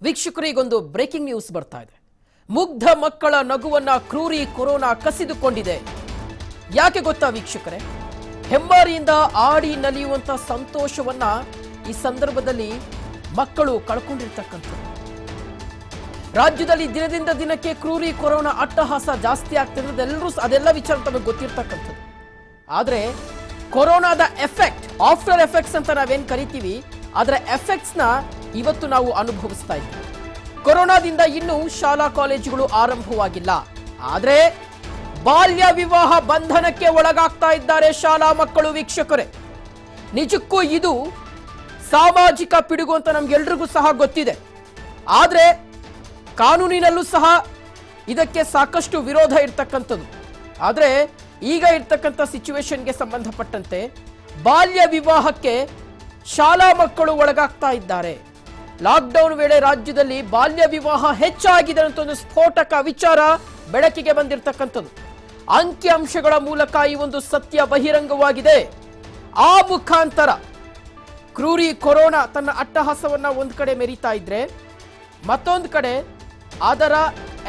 ವೀಕ್ಷಕರಿಗೊಂದು breaking news ಬರ್ತಾ ಇದೆ. ಮುಗ್ಧ ಮಕ್ಕಳ ನಗುವನ್ನ ಕ್ರೂರಿ ಕೊರೋನಾ ಕಸಿದುಕೊಂಡಿದೆ. ಯಾಕೆ ಗೊತ್ತಾ ವೀಕ್ಷಕರೇ? ಹೆಮ್ಮಾರಿಯಿಂದ ಆಡಿ ನಲಿಯುವಂತ ಸಂತೋಷವನ್ನ ಈ ಸಂದರ್ಭದಲ್ಲಿ ಮಕ್ಕಳು ಕಳ್ಕೊಂಡಿರ್ತಕ್ಕಂಥದ್ದು. ರಾಜ್ಯದಲ್ಲಿ ದಿನದಿಂದ ದಿನಕ್ಕೆ ಕ್ರೂರಿ ಕೊರೋನಾ ಅಟ್ಟಹಾಸ ಜಾಸ್ತಿ ಆಗ್ತಿರೋದು ಅದೆಲ್ಲ ವಿಚಾರ ತಮಗೆ ಗೊತ್ತಿರ್ತಕ್ಕಂಥದ್ದು. ಆದ್ರೆ ಕೊರೋನಾದ ಎಫೆಕ್ಟ್, ಆಫ್ಟರ್ ಎಫೆಕ್ಟ್ಸ್ ಅಂತ ನಾವೇನ್ ಕರಿತೀವಿ, ಅದರ ಎಫೆಕ್ಟ್ಸ್ ನ ಇವತ್ತು ನಾವು ಅನುಭವಿಸ್ತಾ ಇದ್ದೀವಿ. ಕೊರೋನಾದಿಂದ ಇನ್ನೂ ಶಾಲಾ ಕಾಲೇಜುಗಳು ಆರಂಭವಾಗಿಲ್ಲ. ಆದ್ರೆ ಬಾಲ್ಯ ವಿವಾಹ ಬಂಧನಕ್ಕೆ ಒಳಗಾಗ್ತಾ ಇದ್ದಾರೆ ಶಾಲಾ ಮಕ್ಕಳು. ವೀಕ್ಷಕರೇ, ನಿಜಕ್ಕೂ ಇದು ಸಾಮಾಜಿಕ ಪಿಡುಗು ಅಂತ ನಮ್ಗೆಲ್ರಿಗೂ ಸಹ ಗೊತ್ತಿದೆ. ಆದ್ರೆ ಕಾನೂನಿನಲ್ಲೂ ಸಹ ಇದಕ್ಕೆ ಸಾಕಷ್ಟು ವಿರೋಧ ಇರ್ತಕ್ಕಂಥದ್ದು. ಆದ್ರೆ ಈಗ ಇರ್ತಕ್ಕಂಥ ಸಿಚುವೇಶನ್ಗೆ ಸಂಬಂಧಪಟ್ಟಂತೆ ಬಾಲ್ಯ ವಿವಾಹಕ್ಕೆ ಶಾಲಾ ಮಕ್ಕಳು ಒಳಗಾಗ್ತಾ ಇದ್ದಾರೆ. ಲಾಕ್ಡೌನ್ ವೇಳೆ ರಾಜ್ಯದಲ್ಲಿ ಬಾಲ್ಯ ವಿವಾಹ ಹೆಚ್ಚಾಗಿದೆ ಅಂತ ಒಂದು ಸ್ಫೋಟಕ ವಿಚಾರ ಬೆಳಕಿಗೆ ಬಂದಿರತಕ್ಕಂಥದ್ದು. ಅಂಕಿಅಂಶಗಳ ಮೂಲಕ ಈ ಒಂದು ಸತ್ಯ ಬಹಿರಂಗವಾಗಿದೆ. ಆ ಮುಖಾಂತರ ಕ್ರೂರಿ ಕೊರೋನಾ ತನ್ನ ಅಟ್ಟಹಾಸವನ್ನ ಒಂದ್ ಕಡೆ ಮೆರಿತಾ ಇದ್ರೆ, ಮತ್ತೊಂದು ಕಡೆ ಅದರ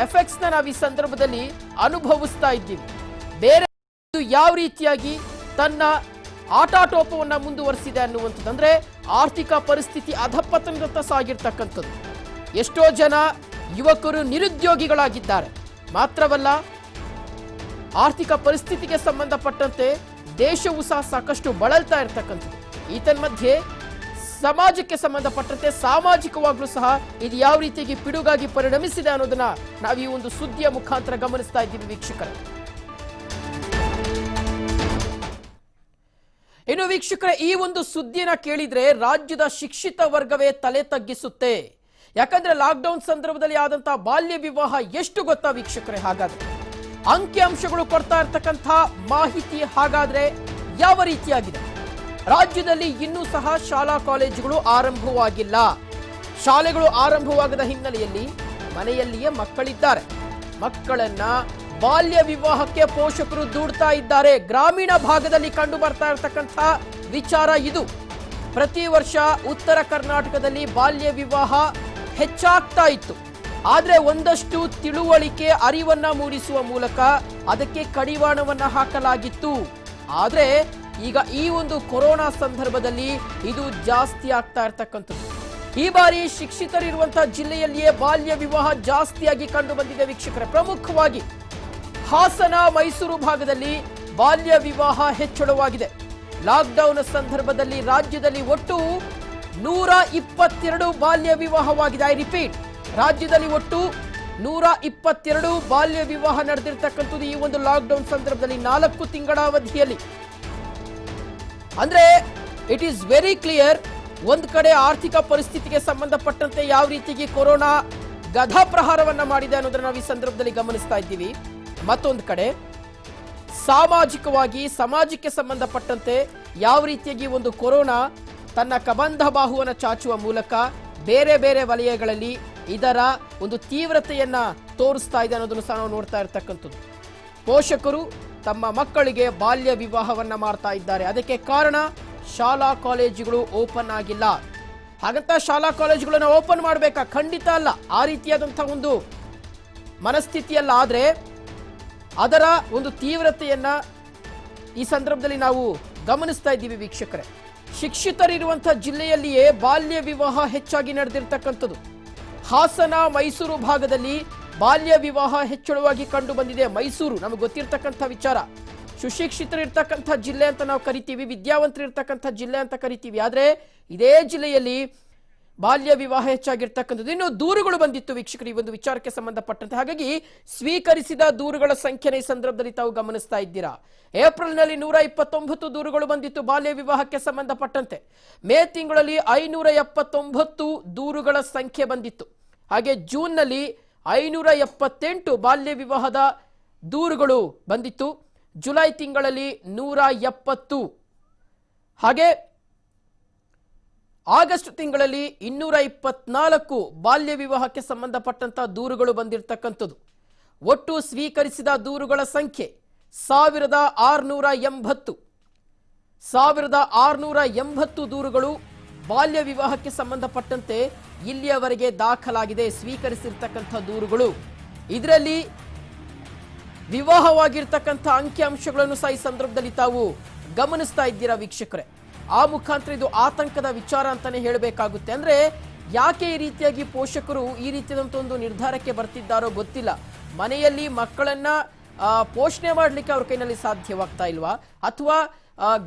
ಎಫೆಕ್ಟ್ಸ್ ನಾವು ಈ ಸಂದರ್ಭದಲ್ಲಿ ಅನುಭವಿಸ್ತಾ ಇದ್ದೀವಿ. ಬೇರೆ ಯಾವ ರೀತಿಯಾಗಿ ತನ್ನ ಆಟಾಟೋಪವನ್ನ ಮುಂದುವರಿಸಿದೆ ಅನ್ನುವಂಥದ್ದು, ಅಂದ್ರೆ ಆರ್ಥಿಕ ಪರಿಸ್ಥಿತಿ ಅಧಪತನದತ್ತ ಸಾಗಿರ್ತಕ್ಕಂಥದ್ದು. ಎಷ್ಟೋ ಜನ ಯುವಕರು ನಿರುದ್ಯೋಗಿಗಳಾಗಿದ್ದಾರೆ. ಮಾತ್ರವಲ್ಲ, ಆರ್ಥಿಕ ಪರಿಸ್ಥಿತಿಗೆ ಸಂಬಂಧಪಟ್ಟಂತೆ ದೇಶವೂ ಸಹ ಸಾಕಷ್ಟು ಬಳಲ್ತಾ ಇರ್ತಕ್ಕಂಥದ್ದು. ಈತನ್ಮಧ್ಯೆ ಸಮಾಜಕ್ಕೆ ಸಂಬಂಧಪಟ್ಟಂತೆ ಸಾಮಾಜಿಕವಾಗ್ಲೂ ಸಹ ಇದು ಯಾವ ರೀತಿಯಾಗಿ ಪಿಡುಗಾಗಿ ಪರಿಣಮಿಸಿದೆ ಅನ್ನೋದನ್ನ ನಾವು ಈ ಒಂದು ಸುದ್ದಿಯ ಮುಖಾಂತರ ಗಮನಿಸ್ತಾ ಇದ್ದೀವಿ ವೀಕ್ಷಕರೇ. ಇನ್ನು ವೀಕ್ಷಕರೇ, ಈ ಒಂದು ಸುದ್ದಿನ ಕೇಳಿದ್ರೆ ರಾಜ್ಯದ ಶಿಕ್ಷಿತ ವರ್ಗವೇ ತಲೆ ತಗ್ಗಿಸುತ್ತೆ. ಯಾಕಂದ್ರೆ ಲಾಕ್ಡೌನ್ ಸಂದರ್ಭದಲ್ಲಿ ಆದಂತಹ ಬಾಲ್ಯ ವಿವಾಹ ಎಷ್ಟು ಗೊತ್ತಾ ವೀಕ್ಷಕರೇ? ಹಾಗಾದ್ರೆ ಅಂಕಿಅಂಶಗಳು ಕೊಡ್ತಾ ಇರ್ತಕ್ಕಂಥ ಮಾಹಿತಿ ಹಾಗಾದ್ರೆ ಯಾವ ರೀತಿಯಾಗಿದೆ? ರಾಜ್ಯದಲ್ಲಿ ಇನ್ನೂ ಸಹ ಶಾಲಾ ಕಾಲೇಜುಗಳು ಆರಂಭವಾಗಿಲ್ಲ. ಶಾಲೆಗಳು ಆರಂಭವಾಗದ ಹಿನ್ನೆಲೆಯಲ್ಲಿ ಮನೆಯಲ್ಲಿಯೇ ಮಕ್ಕಳಿದ್ದಾರೆ. ಮಕ್ಕಳನ್ನ ಬಾಲ್ಯ ವಿವಾಹಕ್ಕೆ ಪೋಷಕರು ದೂಡ್ತಾ ಇದ್ದಾರೆ. ಗ್ರಾಮೀಣ ಭಾಗದಲ್ಲಿ ಕಂಡು ಬರ್ತಾ ಇರತಕ್ಕಂಥ ವಿಚಾರ ಇದು. ಪ್ರತಿ ವರ್ಷ ಉತ್ತರ ಕರ್ನಾಟಕದಲ್ಲಿ ಬಾಲ್ಯ ವಿವಾಹ ಹೆಚ್ಚಾಗ್ತಾ ಇತ್ತು. ಆದ್ರೆ ಒಂದಷ್ಟು ತಿಳುವಳಿಕೆ, ಅರಿವನ್ನ ಮೂಡಿಸುವ ಮೂಲಕ ಅದಕ್ಕೆ ಕಡಿವಾಣವನ್ನ ಹಾಕಲಾಗಿತ್ತು. ಆದ್ರೆ ಈಗ ಈ ಒಂದು ಕೊರೋನಾ ಸಂದರ್ಭದಲ್ಲಿ ಇದು ಜಾಸ್ತಿ ಆಗ್ತಾ ಇರ್ತಕ್ಕಂಥದ್ದು. ಈ ಬಾರಿ ಶಿಕ್ಷಿತರಿರುವಂತಹ ಜಿಲ್ಲೆಯಲ್ಲಿಯೇ ಬಾಲ್ಯ ವಿವಾಹ ಜಾಸ್ತಿಯಾಗಿ ಕಂಡು ಬಂದಿದೆ ವೀಕ್ಷಕರೇ. ಪ್ರಮುಖವಾಗಿ ಹಾಸನ, ಮೈಸೂರು ಭಾಗದಲ್ಲಿ ಬಾಲ್ಯ ವಿವಾಹ ಹೆಚ್ಚಳವಾಗಿದೆ. ಲಾಕ್ಡೌನ್ ಸಂದರ್ಭದಲ್ಲಿ ರಾಜ್ಯದಲ್ಲಿ ಒಟ್ಟು 122 ಬಾಲ್ಯ ವಿವಾಹವಾಗಿದೆ. ಐ ರಿಪೀಟ್, ರಾಜ್ಯದಲ್ಲಿ ಒಟ್ಟು 122 ಬಾಲ್ಯ ವಿವಾಹ ನಡೆದಿರ್ತಕ್ಕಂಥದ್ದು ಈ ಒಂದು ಲಾಕ್ಡೌನ್ ಸಂದರ್ಭದಲ್ಲಿ 4 ತಿಂಗಳ ಅವಧಿಯಲ್ಲಿ. ಅಂದ್ರೆ ಇಟ್ ಈಸ್ ವೆರಿ ಕ್ಲಿಯರ್. ಒಂದ್ ಕಡೆ ಆರ್ಥಿಕ ಪರಿಸ್ಥಿತಿಗೆ ಸಂಬಂಧಪಟ್ಟಂತೆ ಯಾವ ರೀತಿಗೆ ಕೊರೋನಾ ಗಧಾ ಪ್ರಹಾರವನ್ನ ಮಾಡಿದೆ ಅನ್ನೋದನ್ನ ನಾವು ಈ ಸಂದರ್ಭದಲ್ಲಿ ಗಮನಿಸ್ತಾ ಇದ್ದೀವಿ. ಮತ್ತೊಂದು ಕಡೆ ಸಾಮಾಜಿಕವಾಗಿ ಸಮಾಜಕ್ಕೆ ಸಂಬಂಧಪಟ್ಟಂತೆ ಯಾವ ರೀತಿಯಾಗಿ ಒಂದು ಕೊರೋನಾ ತನ್ನ ಕಬಂಧ ಬಾಹುವನ್ನು ಚಾಚುವ ಮೂಲಕ ಬೇರೆ ಬೇರೆ ವಲಯಗಳಲ್ಲಿ ಇದರ ಒಂದು ತೀವ್ರತೆಯನ್ನ ತೋರಿಸ್ತಾ ಇದೆ ಅನ್ನೋದನ್ನು ಸಹ ನಾವು ನೋಡ್ತಾ ಇರ್ತಕ್ಕಂಥದ್ದು. ಪೋಷಕರು ತಮ್ಮ ಮಕ್ಕಳಿಗೆ ಬಾಲ್ಯ ವಿವಾಹವನ್ನ ಮಾಡ್ತಾ ಇದ್ದಾರೆ. ಅದಕ್ಕೆ ಕಾರಣ ಶಾಲಾ ಕಾಲೇಜುಗಳು ಓಪನ್ ಆಗಿಲ್ಲ. ಹಾಗಂತ ಶಾಲಾ ಕಾಲೇಜುಗಳನ್ನ ಓಪನ್ ಮಾಡಬೇಕಾ? ಖಂಡಿತ ಅಲ್ಲ. ಆ ರೀತಿಯಾದಂತಹ ಒಂದು ಮನಸ್ಥಿತಿಯಲ್ಲ. ಆದ್ರೆ ಅದರ ಒಂದು ತೀವ್ರತೆಯನ್ನ ಈ ಸಂದರ್ಭದಲ್ಲಿ ನಾವು ಗಮನಿಸ್ತಾ ಇದ್ದೀವಿ ವೀಕ್ಷಕರೇ. ಶಿಕ್ಷಿತರಿರುವಂತಹ ಜಿಲ್ಲೆಯಲ್ಲಿಯೇ ಬಾಲ್ಯ ವಿವಾಹ ಹೆಚ್ಚಾಗಿ ನಡೆದಿರ್ತಕ್ಕಂಥದ್ದು. ಹಾಸನ, ಮೈಸೂರು ಭಾಗದಲ್ಲಿ ಬಾಲ್ಯ ವಿವಾಹ ಹೆಚ್ಚಳವಾಗಿ ಕಂಡು ಬಂದಿದೆ. ಮೈಸೂರು ನಮಗೆ ಗೊತ್ತಿರ್ತಕ್ಕಂಥ ವಿಚಾರ. ಸುಶಿಕ್ಷಿತರಿರ್ತಕ್ಕಂಥ ಜಿಲ್ಲೆ ಅಂತ ನಾವು ಕರಿತೀವಿ, ವಿದ್ಯಾವಂತರಿರ್ತಕ್ಕಂಥ ಜಿಲ್ಲೆ ಅಂತ ಕರಿತೀವಿ. ಆದ್ರೆ ಇದೇ ಜಿಲ್ಲೆಯಲ್ಲಿ ಬಾಲ್ಯ ವಿವಾಹ ಹೆಚ್ಚಾಗಿರ್ತಕ್ಕಂಥದ್ದು. ಇನ್ನು ದೂರುಗಳು ಬಂದಿತ್ತು ವೀಕ್ಷಕರು ಈ ಒಂದು ವಿಚಾರಕ್ಕೆ ಸಂಬಂಧಪಟ್ಟಂತೆ. ಹಾಗಾಗಿ ಸ್ವೀಕರಿಸಿದ ದೂರುಗಳ ಸಂಖ್ಯೆನ ಈ ಸಂದರ್ಭದಲ್ಲಿ ತಾವು ಗಮನಿಸ್ತಾ ಇದ್ದೀರಾ. ಏಪ್ರಿಲ್ನಲ್ಲಿ 129 ದೂರುಗಳು ಬಂದಿತ್ತು ಬಾಲ್ಯ ವಿವಾಹಕ್ಕೆ ಸಂಬಂಧಪಟ್ಟಂತೆ. ಮೇ ತಿಂಗಳಲ್ಲಿ 579 ದೂರುಗಳ ಸಂಖ್ಯೆ ಬಂದಿತ್ತು. ಹಾಗೆ ಜೂನ್ನಲ್ಲಿ 578 ಬಾಲ್ಯ ವಿವಾಹದ ದೂರುಗಳು ಬಂದಿತ್ತು. ಜುಲೈ ತಿಂಗಳಲ್ಲಿ 170. ಹಾಗೆ ಆಗಸ್ಟ್ ತಿಂಗಳಲ್ಲಿ 224 ಬಾಲ್ಯ ವಿವಾಹಕ್ಕೆ ಸಂಬಂಧಪಟ್ಟಂತಹ ದೂರುಗಳು ಬಂದಿರತಕ್ಕಂಥದ್ದು. ಒಟ್ಟು ಸ್ವೀಕರಿಸಿದ ದೂರುಗಳ ಸಂಖ್ಯೆ 1680. 1680 ದೂರುಗಳು ಬಾಲ್ಯ ವಿವಾಹಕ್ಕೆ ಸಂಬಂಧಪಟ್ಟಂತೆ ಇಲ್ಲಿಯವರೆಗೆ ದಾಖಲಾಗಿದೆ ಸ್ವೀಕರಿಸಿರ್ತಕ್ಕಂಥ ದೂರುಗಳು. ಇದರಲ್ಲಿ ವಿವಾಹವಾಗಿರ್ತಕ್ಕಂಥ ಅಂಕಿಅಂಶಗಳನ್ನು ಸಹ ಈ ಸಂದರ್ಭದಲ್ಲಿ ತಾವು ಗಮನಿಸ್ತಾ ಇದ್ದೀರಾ ವೀಕ್ಷಕರೇ. ಆ ಮುಖಾಂತರ ಇದು ಆತಂಕದ ವಿಚಾರ ಅಂತಾನೆ ಹೇಳಬೇಕಾಗುತ್ತೆ. ಅಂದ್ರೆ ಯಾಕೆ ಈ ರೀತಿಯಾಗಿ ಪೋಷಕರು ಈ ರೀತಿಯಾದಂಥ ಒಂದು ನಿರ್ಧಾರಕ್ಕೆ ಬರ್ತಿದ್ದಾರೋ ಗೊತ್ತಿಲ್ಲ. ಮನೆಯಲ್ಲಿ ಮಕ್ಕಳನ್ನ ಪೋಷಣೆ ಮಾಡಲಿಕ್ಕೆ ಅವ್ರ ಕೈನಲ್ಲಿ ಸಾಧ್ಯವಾಗ್ತಾ ಇಲ್ವಾ, ಅಥವಾ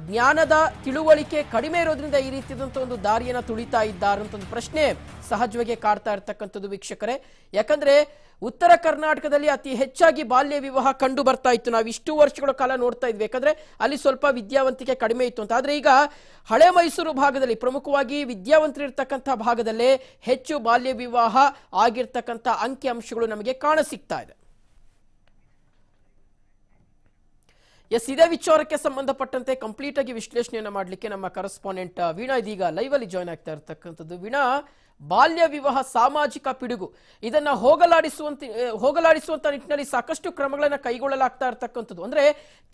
ಜ್ಞಾನದ ತಿಳುವಳಿಕೆ ಕಡಿಮೆ ಇರೋದ್ರಿಂದ ಈ ರೀತಿಯಾದಂಥ ಒಂದು ದಾರಿಯನ್ನು ತುಳಿತಾ ಇದ್ದಾರೆ ಅಂತ ಒಂದು ಪ್ರಶ್ನೆ ಸಹಜವಾಗಿ ಕಾಡ್ತಾ ಇರ್ತಕ್ಕಂಥದ್ದು ವೀಕ್ಷಕರೇ. ಯಾಕಂದ್ರೆ ಉತ್ತರ ಕರ್ನಾಟಕದಲ್ಲಿ ಅತಿ ಹೆಚ್ಚಾಗಿ ಬಾಲ್ಯ ವಿವಾಹ ಕಂಡು ಬರ್ತಾ ಇತ್ತು. ನಾವು ಇಷ್ಟು ವರ್ಷಗಳ ಕಾಲ ನೋಡ್ತಾ ಇದ್ವಿ, ಯಾಕಂದ್ರೆ ಅಲ್ಲಿ ಸ್ವಲ್ಪ ವಿದ್ಯಾವಂತಿಕೆ ಕಡಿಮೆ ಇತ್ತು ಅಂತ. ಆದ್ರೆ ಈಗ ಹಳೆ ಮೈಸೂರು ಭಾಗದಲ್ಲಿ, ಪ್ರಮುಖವಾಗಿ ವಿದ್ಯಾವಂತರಿರ್ತಕ್ಕಂಥ ಭಾಗದಲ್ಲೇ ಹೆಚ್ಚು ಬಾಲ್ಯ ವಿವಾಹ ಆಗಿರ್ತಕ್ಕಂಥ ಅಂಕಿಅಂಶಗಳು ನಮಗೆ ಕಾಣಸಿಗ್ತಾ ಇದೆ. ಇದೇ ವಿಚಾರಕ್ಕೆ ಸಂಬಂಧಪಟ್ಟಂತೆ ಕಂಪ್ಲೀಟ್ ಆಗಿ ವಿಶ್ಲೇಷಣೆಯನ್ನ ಮಾಡಲಿಕ್ಕೆ ನಮ್ಮ ಕರೆಸ್ಪಾಂಡೆಂಟ್ ವೀಣಾ ಇದೀಗ ಲೈವ್ ಅಲ್ಲಿ ಜಾಯ್ನ್ ಆಗ್ತಾ ಇರ್ತಕ್ಕಂಥದ್ದು. ವೀಣಾ, ಬಾಲ್ಯ ವಿವಾಹ ಸಾಮಾಜಿಕ ಪಿಡುಗು, ಇದನ್ನ ಹೋಗಲಾಡಿಸುವಂತ ನಿಟ್ಟಿನಲ್ಲಿ ಸಾಕಷ್ಟು ಕ್ರಮಗಳನ್ನ ಕೈಗೊಳ್ಳಲಾಗ್ತಾ ಇರ್ತಕ್ಕಂಥದ್ದು. ಅಂದ್ರೆ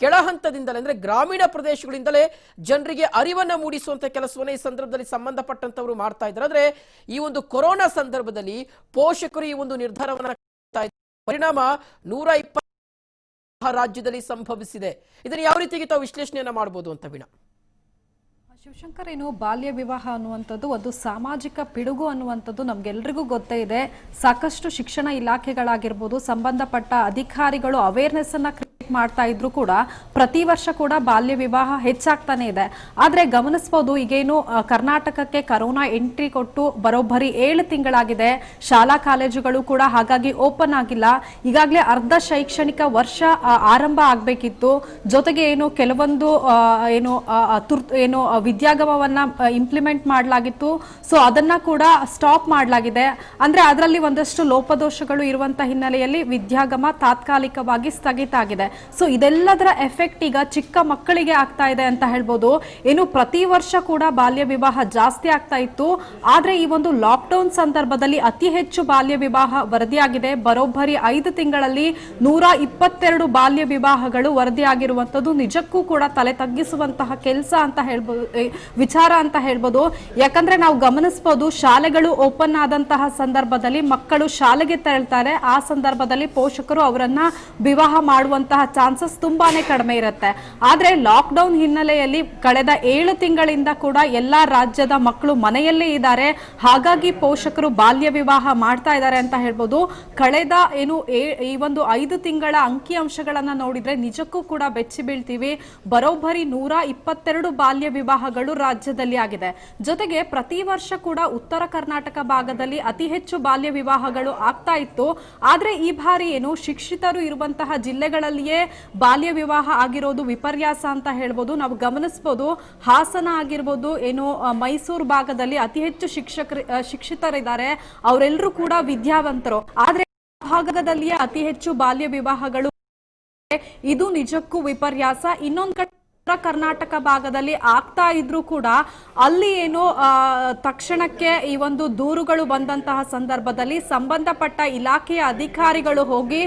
ಕೆಳ ಹಂತದಿಂದಲೇ, ಅಂದ್ರೆ ಗ್ರಾಮೀಣ ಪ್ರದೇಶಗಳಿಂದಲೇ ಜನರಿಗೆ ಅರಿವನ್ನ ಮೂಡಿಸುವಂತ ಕೆಲಸವನ್ನ ಈ ಸಂದರ್ಭದಲ್ಲಿ ಸಂಬಂಧಪಟ್ಟಂತವರು ಮಾಡ್ತಾ ಇದ್ದಾರೆ. ಆದ್ರೆ ಈ ಒಂದು ಕೊರೋನಾ ಸಂದರ್ಭದಲ್ಲಿ ಪೋಷಕರು ಈ ಒಂದು ನಿರ್ಧಾರವನ್ನ ಪರಿಣಾಮ 120 ರಾಜ್ಯದಲ್ಲಿ ಸಂಭವಿಸಿದೆ. ಇದನ್ನು ಯಾವ ರೀತಿಗೆ ತಾವು ವಿಶ್ಲೇಷಣೆಯನ್ನ ಮಾಡಬಹುದು ಅಂತ ವೀಣಾ? ಶಿವಶಂಕರ್, ಏನು ಬಾಲ್ಯ ವಿವಾಹ ಅನ್ನುವಂಥದ್ದು ಒಂದು ಸಾಮಾಜಿಕ ಪಿಡುಗು ಅನ್ನುವಂಥದ್ದು ನಮ್ಗೆಲ್ರಿಗೂ ಗೊತ್ತೇ ಇದೆ. ಸಾಕಷ್ಟು ಶಿಕ್ಷಣ ಇಲಾಖೆಗಳಾಗಿರ್ಬೋದು, ಸಂಬಂಧಪಟ್ಟ ಅಧಿಕಾರಿಗಳು ಅವೇರ್ನೆಸ್ ಅನ್ನ ಕ್ರಿಯೇಟ್ ಮಾಡ್ತಾ ಇದ್ರು ಕೂಡ ಪ್ರತಿ ವರ್ಷ ಕೂಡ ಬಾಲ್ಯ ವಿವಾಹ ಹೆಚ್ಚಾಗ್ತಾನೆ ಇದೆ. ಆದ್ರೆ ಗಮನಿಸಬಹುದು, ಈಗೇನು ಕರ್ನಾಟಕಕ್ಕೆ ಕರೋನಾ ಎಂಟ್ರಿ ಕೊಟ್ಟು ಬರೋಬ್ಬರಿ 7 ತಿಂಗಳಾಗಿದೆ. ಶಾಲಾ ಕಾಲೇಜುಗಳು ಕೂಡ ಹಾಗಾಗಿ ಓಪನ್ ಆಗಿಲ್ಲ. ಈಗಾಗಲೇ ಅರ್ಧ ಶೈಕ್ಷಣಿಕ ವರ್ಷ ಆರಂಭ ಆಗ್ಬೇಕಿತ್ತು. ಜೊತೆಗೆ ಏನು ಕೆಲವೊಂದು ಏನು ವಿದ್ಯಾಗಮವನ್ನ ಇಂಪ್ಲಿಮೆಂಟ್ ಮಾಡಲಾಗಿತ್ತು. ಸೊ ಅದನ್ನ ಕೂಡ ಸ್ಟಾಪ್ ಮಾಡಲಾಗಿದೆ. ಅಂದ್ರೆ ಅದರಲ್ಲಿ ಒಂದಷ್ಟು ಲೋಪದೋಷಗಳು ಇರುವಂತ ಹಿನ್ನೆಲೆಯಲ್ಲಿ ವಿದ್ಯಾಗಮ ತಾತ್ಕಾಲಿಕವಾಗಿ ಸ್ಥಗಿತ ಆಗಿದೆ. ಸೊ ಇದೆಲ್ಲದರ ಎಫೆಕ್ಟ್ ಈಗ ಚಿಕ್ಕ ಮಕ್ಕಳಿಗೆ ಆಗ್ತಾ ಇದೆ ಅಂತ ಹೇಳ್ಬೋದು. ಏನು ಪ್ರತಿ ವರ್ಷ ಕೂಡ ಬಾಲ್ಯ ವಿವಾಹ ಜಾಸ್ತಿ ಆಗ್ತಾ ಇತ್ತು. ಆದ್ರೆ ಈ ಒಂದು ಲಾಕ್ಡೌನ್ ಸಂದರ್ಭದಲ್ಲಿ ಅತಿ ಹೆಚ್ಚು ಬಾಲ್ಯ ವಿವಾಹ ವರದಿಯಾಗಿದೆ. ಬರೋಬ್ಬರಿ 5 ತಿಂಗಳಲ್ಲಿ 122 ಬಾಲ್ಯ ವಿವಾಹಗಳು ವರದಿಯಾಗಿರುವಂತದ್ದು ನಿಜಕ್ಕೂ ಕೂಡ ತಲೆ ತಗ್ಗಿಸುವಂತಹ ಕೆಲಸ ಅಂತ ಹೇಳ್ಬೋದು, ವಿಚಾರ ಅಂತ ಹೇಳ್ಬೋದು. ಯಾಕಂದ್ರೆ ನಾವು ಗಮನಿಸಬಹುದು, ಶಾಲೆಗಳು ಓಪನ್ ಆದಂತಹ ಸಂದರ್ಭದಲ್ಲಿ ಮಕ್ಕಳು ಶಾಲೆಗೆ ತೆರಳ್ತಾರೆ. ಆ ಸಂದರ್ಭದಲ್ಲಿ ಪೋಷಕರು ಅವರನ್ನ ವಿವಾಹ ಮಾಡುವಂತಹ ಚಾನ್ಸಸ್ ತುಂಬಾನೇ ಕಡಿಮೆ ಇರುತ್ತೆ. ಆದ್ರೆ ಲಾಕ್ ಡೌನ್ ಹಿನ್ನೆಲೆಯಲ್ಲಿ ಕಳೆದ 7 ತಿಂಗಳಿಂದ ಕೂಡ ಎಲ್ಲಾ ರಾಜ್ಯದ ಮಕ್ಕಳು ಮನೆಯಲ್ಲೇ ಇದ್ದಾರೆ. ಹಾಗಾಗಿ ಪೋಷಕರು ಬಾಲ್ಯ ವಿವಾಹ ಮಾಡ್ತಾ ಇದ್ದಾರೆ ಅಂತ ಹೇಳ್ಬೋದು. ಕಳೆದ ಈ ಒಂದು 5 ತಿಂಗಳ ಅಂಕಿಅಂಶಗಳನ್ನ ನೋಡಿದ್ರೆ ನಿಜಕ್ಕೂ ಕೂಡ ಬೆಚ್ಚಿ ಬೀಳ್ತೀವಿ. ಬರೋಬ್ಬರಿ 122 ಬಾಲ್ಯ ವಿವಾಹಗಳು ರಾಜ್ಯದಲ್ಲಿ ಆಗಿದೆ. ಜೊತೆಗೆ ಪ್ರತಿ ವರ್ಷ ಕೂಡ ಉತ್ತರ ಕರ್ನಾಟಕ ಭಾಗದಲ್ಲಿ ಅತಿ ಹೆಚ್ಚು ಬಾಲ್ಯ ವಿವಾಹಗಳು ಆಗ್ತಾ ಇತ್ತು. ಆದ್ರೆ ಈ ಬಾರಿ ಶಿಕ್ಷಿತರು ಇರುವಂತಹ ಜಿಲ್ಲೆಗಳಲ್ಲಿಯೇ ಬಾಲ್ಯ ವಿವಾಹ ಆಗಿರೋದು ವಿಪರ್ಯಾಸ ಅಂತ ಹೇಳ್ಬೋದು. ನಾವು ಗಮನಿಸಬಹುದು, ಹಾಸನ ಆಗಿರ್ಬೋದು, ಮೈಸೂರು ಭಾಗದಲ್ಲಿ ಅತಿ ಹೆಚ್ಚು ಶಿಕ್ಷಿತರಿದ್ದಾರೆ. ಅವರೆಲ್ಲರೂ ಕೂಡ ವಿದ್ಯಾವಂತರು. ಆದ್ರೆ ಭಾಗದಲ್ಲಿಯೇ ಅತಿ ಹೆಚ್ಚು ಬಾಲ್ಯ ವಿವಾಹಗಳು, ಇದು ನಿಜಕ್ಕೂ ವಿಪರ್ಯಾಸ. ಇನ್ನೊಂದು ಕಡೆ ಕರ್ನಾಟಕ ಭಾಗದಲ್ಲಿ ಆಗ್ತಾ ಇದ್ರು ಕೂಡ ಅಲ್ಲಿ ತಕ್ಷಣಕ್ಕೆ ಈ ಒಂದು ದೂರುಗಳು ಬಂದಂತಹ ಸಂದರ್ಭದಲ್ಲಿ ಸಂಬಂಧಪಟ್ಟ ಇಲಾಖೆಯ ಅಧಿಕಾರಿಗಳು ಹೋಗಿ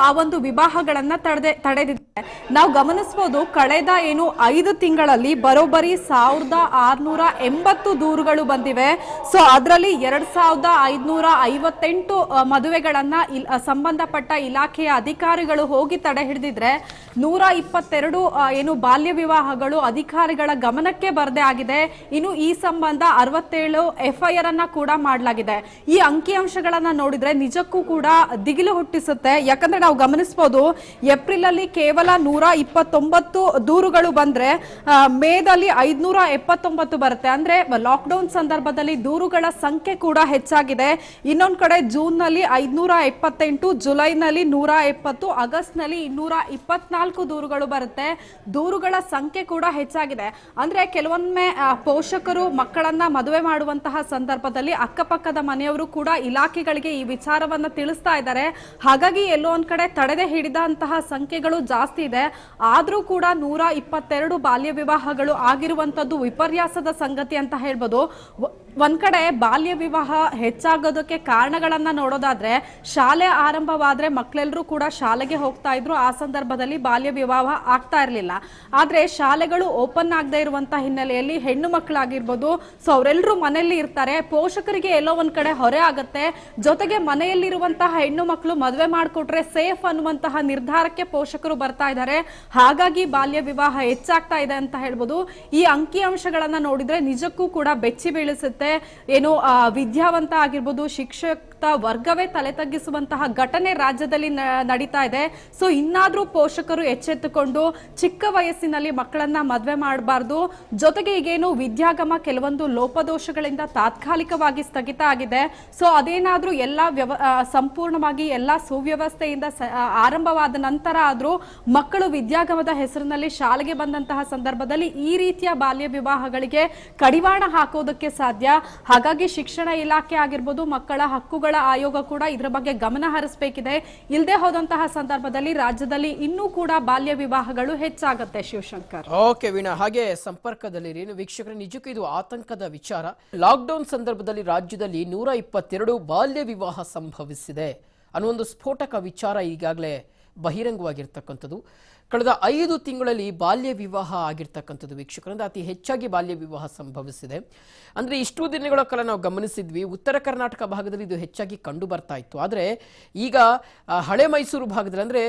ಆ ಒಂದು ವಿವಾಹಗಳನ್ನ ತಡೆದಿದ್ದಾರೆ. ನಾವು ಗಮನಿಸಬಹುದು, ಕಳೆದ 5 ತಿಂಗಳಲ್ಲಿ ಬರೋಬ್ಬರಿ 1680 ದೂರುಗಳು ಬಂದಿವೆ. ಅದರಲ್ಲಿ 2558 ಮದುವೆಗಳನ್ನ ಸಂಬಂಧಪಟ್ಟ ಇಲಾಖೆಯ ಅಧಿಕಾರಿಗಳು ಹೋಗಿ ತಡೆ ಹಿಡಿದಿದ್ರೆ 122 ಬಾಲ್ಯ ವಿವಾಹಗಳು ಅಧಿಕಾರಿಗಳ ಗಮನಕ್ಕೆ ಬರದೇ ಆಗಿದೆ. ಇನ್ನು ಈ ಸಂಬಂಧ 67 FIR ಅನ್ನ ಕೂಡ ಮಾಡಲಾಗಿದೆ. ಈ ಅಂಕಿಅಂಶಗಳನ್ನ ನೋಡಿದ್ರೆ ನಿಜಕ್ಕೂ ಕೂಡ ದಿಗಿಲು ಹುಟ್ಟಿಸುತ್ತೆ. ಯಾಕಂದ್ರೆ ನಾವು ಗಮನಿಸಬಹುದು, ಏಪ್ರಿಲ್ ಅಲ್ಲಿ ಕೇವಲ 129 ದೂರುಗಳು ಬಂದ್ರೆ ಮೇದಲ್ಲಿ 579 ಬರುತ್ತೆ. ಅಂದ್ರೆ ಲಾಕ್ಡೌನ್ ಸಂದರ್ಭದಲ್ಲಿ ದೂರುಗಳ ಸಂಖ್ಯೆ ಕೂಡ ಹೆಚ್ಚಾಗಿದೆ. ಇನ್ನೊಂದು ಕಡೆ ಜೂನ್ ನಲ್ಲಿ 578, ಜುಲೈನಲ್ಲಿ 170, ಆಗಸ್ಟ್ ನಲ್ಲಿ 224 ದೂರುಗಳು ಬರುತ್ತೆ. ದೂರುಗಳ ಸಂಖ್ಯೆ ಕೂಡ ಹೆಚ್ಚಾಗಿದೆ. ಅಂದ್ರೆ ಕೆಲವೊಮ್ಮೆ ಪೋಷಕರು ಮಕ್ಕಳನ್ನ ಮದುವೆ ಮಾಡುವಂತಹ ಸಂದರ್ಭದಲ್ಲಿ ಅಕ್ಕಪಕ್ಕದ ಮನೆಯವರು ಕೂಡ ಇಲಾಖೆಗಳಿಗೆ ಈ ವಿಚಾರವನ್ನ ತಿಳಿಸ್ತಾ ಇದ್ದಾರೆ. ಹಾಗಾಗಿ ಎಲ್ಲೋ ಒಂದ್ ಕಡೆ ತಡೆದೇ ಹಿಡಿದಂತಹ ಸಂಖ್ಯೆಗಳು ಜಾಸ್ತಿ ಇದೆ. ಆದ್ರೂ ಕೂಡ 122 ಬಾಲ್ಯ ವಿವಾಹಗಳು ಆಗಿರುವಂತದ್ದು ವಿಪರ್ಯಾಸದ ಸಂಗತಿ ಅಂತ ಹೇಳ್ಬೋದು. ಒಂದ್ ಕಡೆ ಬಾಲ್ಯ ವಿವಾಹ ಹೆಚ್ಚಾಗೋದಕ್ಕೆ ಕಾರಣಗಳನ್ನ ನೋಡೋದಾದ್ರೆ ಶಾಲೆ ಆರಂಭವಾದ್ರೆ ಮಕ್ಕಳೆಲ್ಲರೂ ಕೂಡ ಶಾಲೆಗೆ ಹೋಗ್ತಾ ಇದ್ರು. ಆ ಸಂದರ್ಭದಲ್ಲಿ ಬಾಲ್ಯ ವಿವಾಹ ಆಗ್ತಾ ಇರಲಿಲ್ಲ. ಆದ್ರೆ ಶಾಲೆಗಳು ಓಪನ್ ಆಗದೆ ಇರುವಂತ ಹಿನ್ನೆಲೆಯಲ್ಲಿ ಹೆಣ್ಣು ಮಕ್ಕಳಾಗಿರ್ಬೋದು, ಸೊ ಅವರೆಲ್ಲರೂ ಮನೆಯಲ್ಲಿ ಇರ್ತಾರೆ. ಪೋಷಕರಿಗೆ ಎಲ್ಲೋ ಒಂದ್ ಕಡೆ ಹೊರೆ ಆಗತ್ತೆ. ಜೊತೆಗೆ ಮನೆಯಲ್ಲಿರುವಂತಹ ಹೆಣ್ಣು ಮಕ್ಕಳು ಮದುವೆ ಮಾಡಿಕೊಟ್ರೆ ಸೇಫ್ ಅನ್ನುವಂತಹ ನಿರ್ಧಾರಕ್ಕೆ ಪೋಷಕರು ಬರ್ತಾ ಇದ್ದಾರೆ. ಹಾಗಾಗಿ ಬಾಲ್ಯ ವಿವಾಹ ಹೆಚ್ಚಾಗ್ತಾ ಇದೆ ಅಂತ ಹೇಳ್ಬೋದು. ಈ ಅಂಕಿ ಅಂಶಗಳನ್ನ ನೋಡಿದ್ರೆ ನಿಜಕ್ಕೂ ಕೂಡ ಬೆಚ್ಚಿ ಬೀಳಿಸುತ್ತೆ. ಏನು ವಿದ್ಯಾವಂತ ಆಗಿರ್ಬೋದು, ಶಿಕ್ಷಕ ವರ್ಗವೇ ತಲೆ ತಗ್ಗಿಸುವಂತಹ ಘಟನೆ ರಾಜ್ಯದಲ್ಲಿ ನಡೀತಾ ಇದೆ. ಸೊ ಇನ್ನಾದ್ರೂ ಪೋಷಕರು ಎಚ್ಚೆತ್ತುಕೊಂಡು ಚಿಕ್ಕ ವಯಸ್ಸಿನಲ್ಲಿ ಮಕ್ಕಳನ್ನ ಮದುವೆ ಮಾಡಬಾರ್ದು. ಜೊತೆಗೆ ಈಗೇನು ವಿದ್ಯಾಗಮ ಕೆಲವೊಂದು ಲೋಪದೋಷಗಳಿಂದ ತಾತ್ಕಾಲಿಕವಾಗಿ ಸ್ಥಗಿತ ಆಗಿದೆ. ಸೊ ಅದೇನಾದ್ರೂ ಎಲ್ಲ ಸಂಪೂರ್ಣವಾಗಿ ಎಲ್ಲ ಸುವ್ಯವಸ್ಥೆಯಿಂದ ಆರಂಭವಾದ ನಂತರ ಆದ್ರೂ ಮಕ್ಕಳು ವಿದ್ಯಾಗಮದ ಹೆಸರಿನಲ್ಲಿ ಶಾಲೆಗೆ ಬಂದಂತಹ ಸಂದರ್ಭದಲ್ಲಿ ಈ ರೀತಿಯ ಬಾಲ್ಯ ವಿವಾಹಗಳಿಗೆ ಕಡಿವಾಣ ಹಾಕೋದಕ್ಕೆ ಸಾಧ್ಯ. ಹಾಗಾಗಿ ಶಿಕ್ಷಣ ಇಲಾಖೆ ಆಗಿರ್ಬೋದು, ಮಕ್ಕಳ ಹಕ್ಕುಗಳ ಆಯೋಗ ಕೂಡ ಇದರ ಬಗ್ಗೆ ಗಮನ ಹರಿಸಬೇಕಿದೆ. ಇಲ್ಲದೆ ಹೋದಂತಹ ಸಂದರ್ಭದಲ್ಲಿ ರಾಜ್ಯದಲ್ಲಿ ಇನ್ನೂ ಕೂಡ ಬಾಲ್ಯ ವಿವಾಹಗಳು ಹೆಚ್ಚಾಗುತ್ತೆ. ಶಿವಶಂಕರ್, ಓಕೆ ವೀಣಾ, ಹಾಗೆ ಸಂಪರ್ಕದಲ್ಲಿ ವೀಕ್ಷಕರ, ನಿಜಕ್ಕೂ ಇದು ಆತಂಕದ ವಿಚಾರ. ಲಾಕ್ಡೌನ್ ಸಂದರ್ಭದಲ್ಲಿ ರಾಜ್ಯದಲ್ಲಿ 122 ಬಾಲ್ಯ ವಿವಾಹ ಸಂಭವಿಸಿದೆ ಅನ್ನೋ ಒಂದು ಸ್ಫೋಟಕ ವಿಚಾರ ಈಗಾಗಲೇ ಬಹಿರಂಗವಾಗಿರ್ತಕ್ಕಂಥದ್ದು. ಕಳೆದ 5 ತಿಂಗಳಲ್ಲಿ ಬಾಲ್ಯ ವಿವಾಹ ಆಗಿರ್ತಕ್ಕಂಥದ್ದು ವೀಕ್ಷಕರಿಂದ ಅತಿ ಹೆಚ್ಚಾಗಿ ಬಾಲ್ಯ ವಿವಾಹ ಸಂಭವಿಸಿದೆ. ಅಂದರೆ ಇಷ್ಟು ದಿನಗಳ ಕಾಲ ನಾವು ಗಮನಿಸಿದ್ವಿ, ಉತ್ತರ ಕರ್ನಾಟಕ ಭಾಗದಲ್ಲಿ ಇದು ಹೆಚ್ಚಾಗಿ ಕಂಡು ಬರ್ತಾ ಇತ್ತು. ಆದರೆ ಈಗ ಹಳೆ ಮೈಸೂರು ಭಾಗದಲ್ಲಿ, ಅಂದರೆ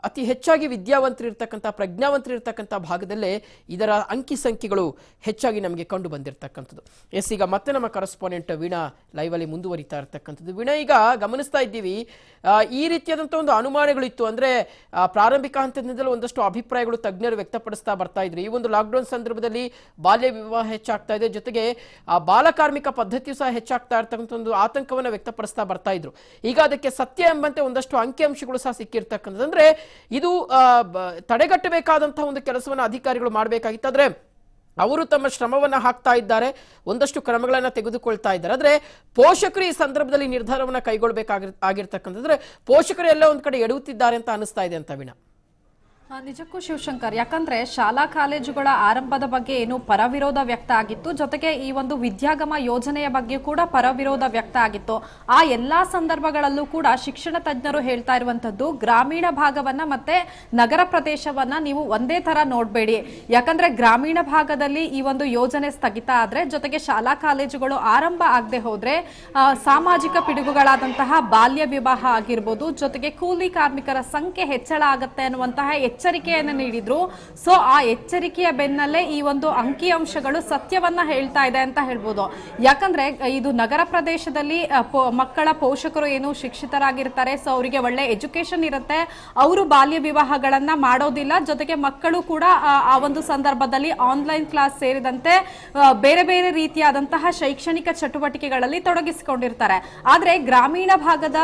ಅತಿ ಹೆಚ್ಚಾಗಿ ವಿದ್ಯಾವಂತರಿರ್ತಕ್ಕಂಥ ಪ್ರಜ್ಞಾವಂತರಿರ್ತಕ್ಕಂಥ ಭಾಗದಲ್ಲೇ ಇದರ ಅಂಕಿ ಸಂಖ್ಯೆಗಳು ಹೆಚ್ಚಾಗಿ ನಮಗೆ ಕಂಡು ಬಂದಿರತಕ್ಕಂಥದ್ದು. ಎಸ್, ಈಗ ಮತ್ತೆ ನಮ್ಮ ಕರೆಸ್ಪಾಂಡೆಂಟ್ ವೀಣಾ ಲೈವಲ್ಲಿ ಮುಂದುವರಿತಾ ಇರ್ತಕ್ಕಂಥದ್ದು. ವೀಣಾ, ಈಗ ಗಮನಿಸ್ತಾ ಇದ್ದೀವಿ ಈ ರೀತಿಯಾದಂಥ ಒಂದು ಅನುಮಾನಗಳಿತ್ತು. ಅಂದರೆ ಪ್ರಾರಂಭಿಕ ಹಂತದಿಂದಲೂ ಒಂದಷ್ಟು ಅಭಿಪ್ರಾಯಗಳು ತಜ್ಞರು ವ್ಯಕ್ತಪಡಿಸ್ತಾ ಬರ್ತಾ ಇದ್ರು. ಈ ಒಂದು ಲಾಕ್ಡೌನ್ ಸಂದರ್ಭದಲ್ಲಿ ಬಾಲ್ಯ ವಿವಾಹ ಹೆಚ್ಚಾಗ್ತಾ ಇದೆ, ಜೊತೆಗೆ ಬಾಲಕಾರ್ಮಿಕ ಪದ್ಧತಿಯು ಸಹ ಹೆಚ್ಚಾಗ್ತಾ ಇರ್ತಕ್ಕಂಥ ಒಂದು ಆತಂಕವನ್ನು ವ್ಯಕ್ತಪಡಿಸ್ತಾ ಬರ್ತಾ ಇದ್ರು. ಈಗ ಅದಕ್ಕೆ ಸತ್ಯ ಎಂಬಂತೆ ಒಂದಷ್ಟು ಅಂಕಿಅಂಶಗಳು ಸಹ ಸಿಕ್ಕಿರ್ತಕ್ಕಂಥದ್ದು. ಅಂದ್ರೆ ಇದು ತಡೆಗಟ್ಟಬೇಕಾದಂತಹ ಒಂದು ಕೆಲಸವನ್ನು ಅಧಿಕಾರಿಗಳು ಮಾಡಬೇಕಾಗಿತ್ತು. ಆದ್ರೆ ಅವರು ತಮ್ಮ ಶ್ರಮವನ್ನ ಹಾಕ್ತಾ ಇದ್ದಾರೆ, ಒಂದಷ್ಟು ಕ್ರಮಗಳನ್ನ ತೆಗೆದುಕೊಳ್ತಾ ಇದ್ದಾರೆ. ಆದ್ರೆ ಪೋಷಕರು ಈ ಸಂದರ್ಭದಲ್ಲಿ ನಿರ್ಧಾರವನ್ನ ಕೈಗೊಳ್ಳಬೇಕಾಗಿರ್ತಕ್ಕಂಥದ್ರೆ ಪೋಷಕರು ಎಲ್ಲ ಒಂದ್ ಕಡೆ ಎಡುತ್ತಿದ್ದಾರೆ ಅಂತ ಅನಿಸ್ತಾ ಇದೆ ಅಂತ ವೀಣಾ. ನಿಜಕ್ಕೂ ಶಿವಶಂಕರ್, ಯಾಕಂದ್ರೆ ಶಾಲಾ ಕಾಲೇಜುಗಳ ಆರಂಭದ ಬಗ್ಗೆ ಏನು ಪರವಿರೋಧ ವ್ಯಕ್ತ ಆಗಿತ್ತು. ಜೊತೆಗೆ ಈ ಒಂದು ವಿದ್ಯಾಗಮ ಯೋಜನೆಯ ಬಗ್ಗೆ ಕೂಡ ಪರವಿರೋಧ ವ್ಯಕ್ತ ಆಗಿತ್ತು. ಆ ಎಲ್ಲಾ ಸಂದರ್ಭಗಳಲ್ಲೂ ಕೂಡ ಶಿಕ್ಷಣ ತಜ್ಞರು ಹೇಳ್ತಾ ಇರುವಂತದ್ದು ಗ್ರಾಮೀಣ ಭಾಗವನ್ನ ಮತ್ತೆ ನಗರ ಪ್ರದೇಶವನ್ನ ನೀವು ಒಂದೇ ತರ ನೋಡ್ಬೇಡಿ. ಯಾಕಂದ್ರೆ ಗ್ರಾಮೀಣ ಭಾಗದಲ್ಲಿ ಈ ಒಂದು ಯೋಜನೆ ಸ್ಥಗಿತ ಆದ್ರೆ, ಜೊತೆಗೆ ಶಾಲಾ ಕಾಲೇಜುಗಳು ಆರಂಭ ಆಗದೆ ಹೋದ್ರೆ ಸಾಮಾಜಿಕ ಪಿಡುಗುಗಳಾದಂತಹ ಬಾಲ್ಯ ವಿವಾಹ ಆಗಿರ್ಬೋದು, ಜೊತೆಗೆ ಕೂಲಿ ಕಾರ್ಮಿಕರ ಸಂಖ್ಯೆ ಹೆಚ್ಚಳ ಆಗತ್ತೆ ಅನ್ನುವಂತಹ ಎಚ್ಚರಿಕೆಯನ್ನು ನೀಡಿದ್ರು. ಸೊ ಆ ಎಚ್ಚರಿಕೆಯ ಬೆನ್ನಲ್ಲೇ ಈ ಒಂದು ಅಂಕಿಅಂಶಗಳು ಸತ್ಯವನ್ನ ಹೇಳ್ತಾ ಇದೆ ಅಂತ ಹೇಳ್ಬೋದು. ಯಾಕಂದ್ರೆ ಇದು ನಗರ ಪ್ರದೇಶದಲ್ಲಿ ಮಕ್ಕಳ ಪೋಷಕರು ಏನು ಶಿಕ್ಷಿತರಾಗಿರ್ತಾರೆ, ಸೊ ಅವರಿಗೆ ಒಳ್ಳೆ ಎಜುಕೇಶನ್ ಇರುತ್ತೆ, ಅವರು ಬಾಲ್ಯ ವಿವಾಹಗಳನ್ನ ಮಾಡೋದಿಲ್ಲ. ಜೊತೆಗೆ ಮಕ್ಕಳು ಕೂಡ ಆ ಒಂದು ಸಂದರ್ಭದಲ್ಲಿ ಆನ್ಲೈನ್ ಕ್ಲಾಸ್ ಸೇರಿದಂತೆ ಬೇರೆ ಬೇರೆ ರೀತಿಯಾದಂತಹ ಶೈಕ್ಷಣಿಕ ಚಟುವಟಿಕೆಗಳಲ್ಲಿ ತೊಡಗಿಸಿಕೊಂಡಿರ್ತಾರೆ. ಆದ್ರೆ ಗ್ರಾಮೀಣ ಭಾಗದ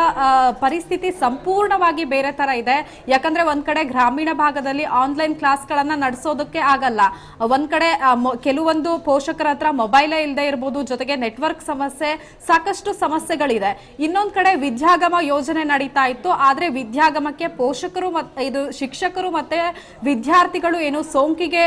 ಪರಿಸ್ಥಿತಿ ಸಂಪೂರ್ಣವಾಗಿ ಬೇರೆ ತರ ಇದೆ. ಯಾಕಂದ್ರೆ ಒಂದ್ ಕಡೆ ಗ್ರಾಮೀಣ ಭಾಗದಲ್ಲಿ ಆನ್ಲೈನ್ ಕ್ಲಾಸ್ಗಳನ್ನ ನಡೆಸೋದಕ್ಕೆ ಆಗಲ್ಲ. ಒಂದ್ ಕಡೆ ಕೆಲವೊಂದು ಪೋಷಕರ ಹತ್ರ ಮೊಬೈಲೇ ಇಲ್ಲದೆ ಇರಬಹುದು, ಜೊತೆಗೆ ನೆಟ್ವರ್ಕ್ ಸಮಸ್ಯೆ, ಸಾಕಷ್ಟು ಸಮಸ್ಯೆಗಳಿದೆ. ಇನ್ನೊಂದ್ ಕಡೆ ವಿದ್ಯಾಗಮ ಯೋಜನೆ ನಡೀತಾ ಇತ್ತು. ಆದ್ರೆ ವಿದ್ಯಾಗಮಕ್ಕೆ ಪೋಷಕರು ಇದು ಶಿಕ್ಷಕರು ಮತ್ತೆ ವಿದ್ಯಾರ್ಥಿಗಳು ಏನು ಸೋಂಕಿಗೆ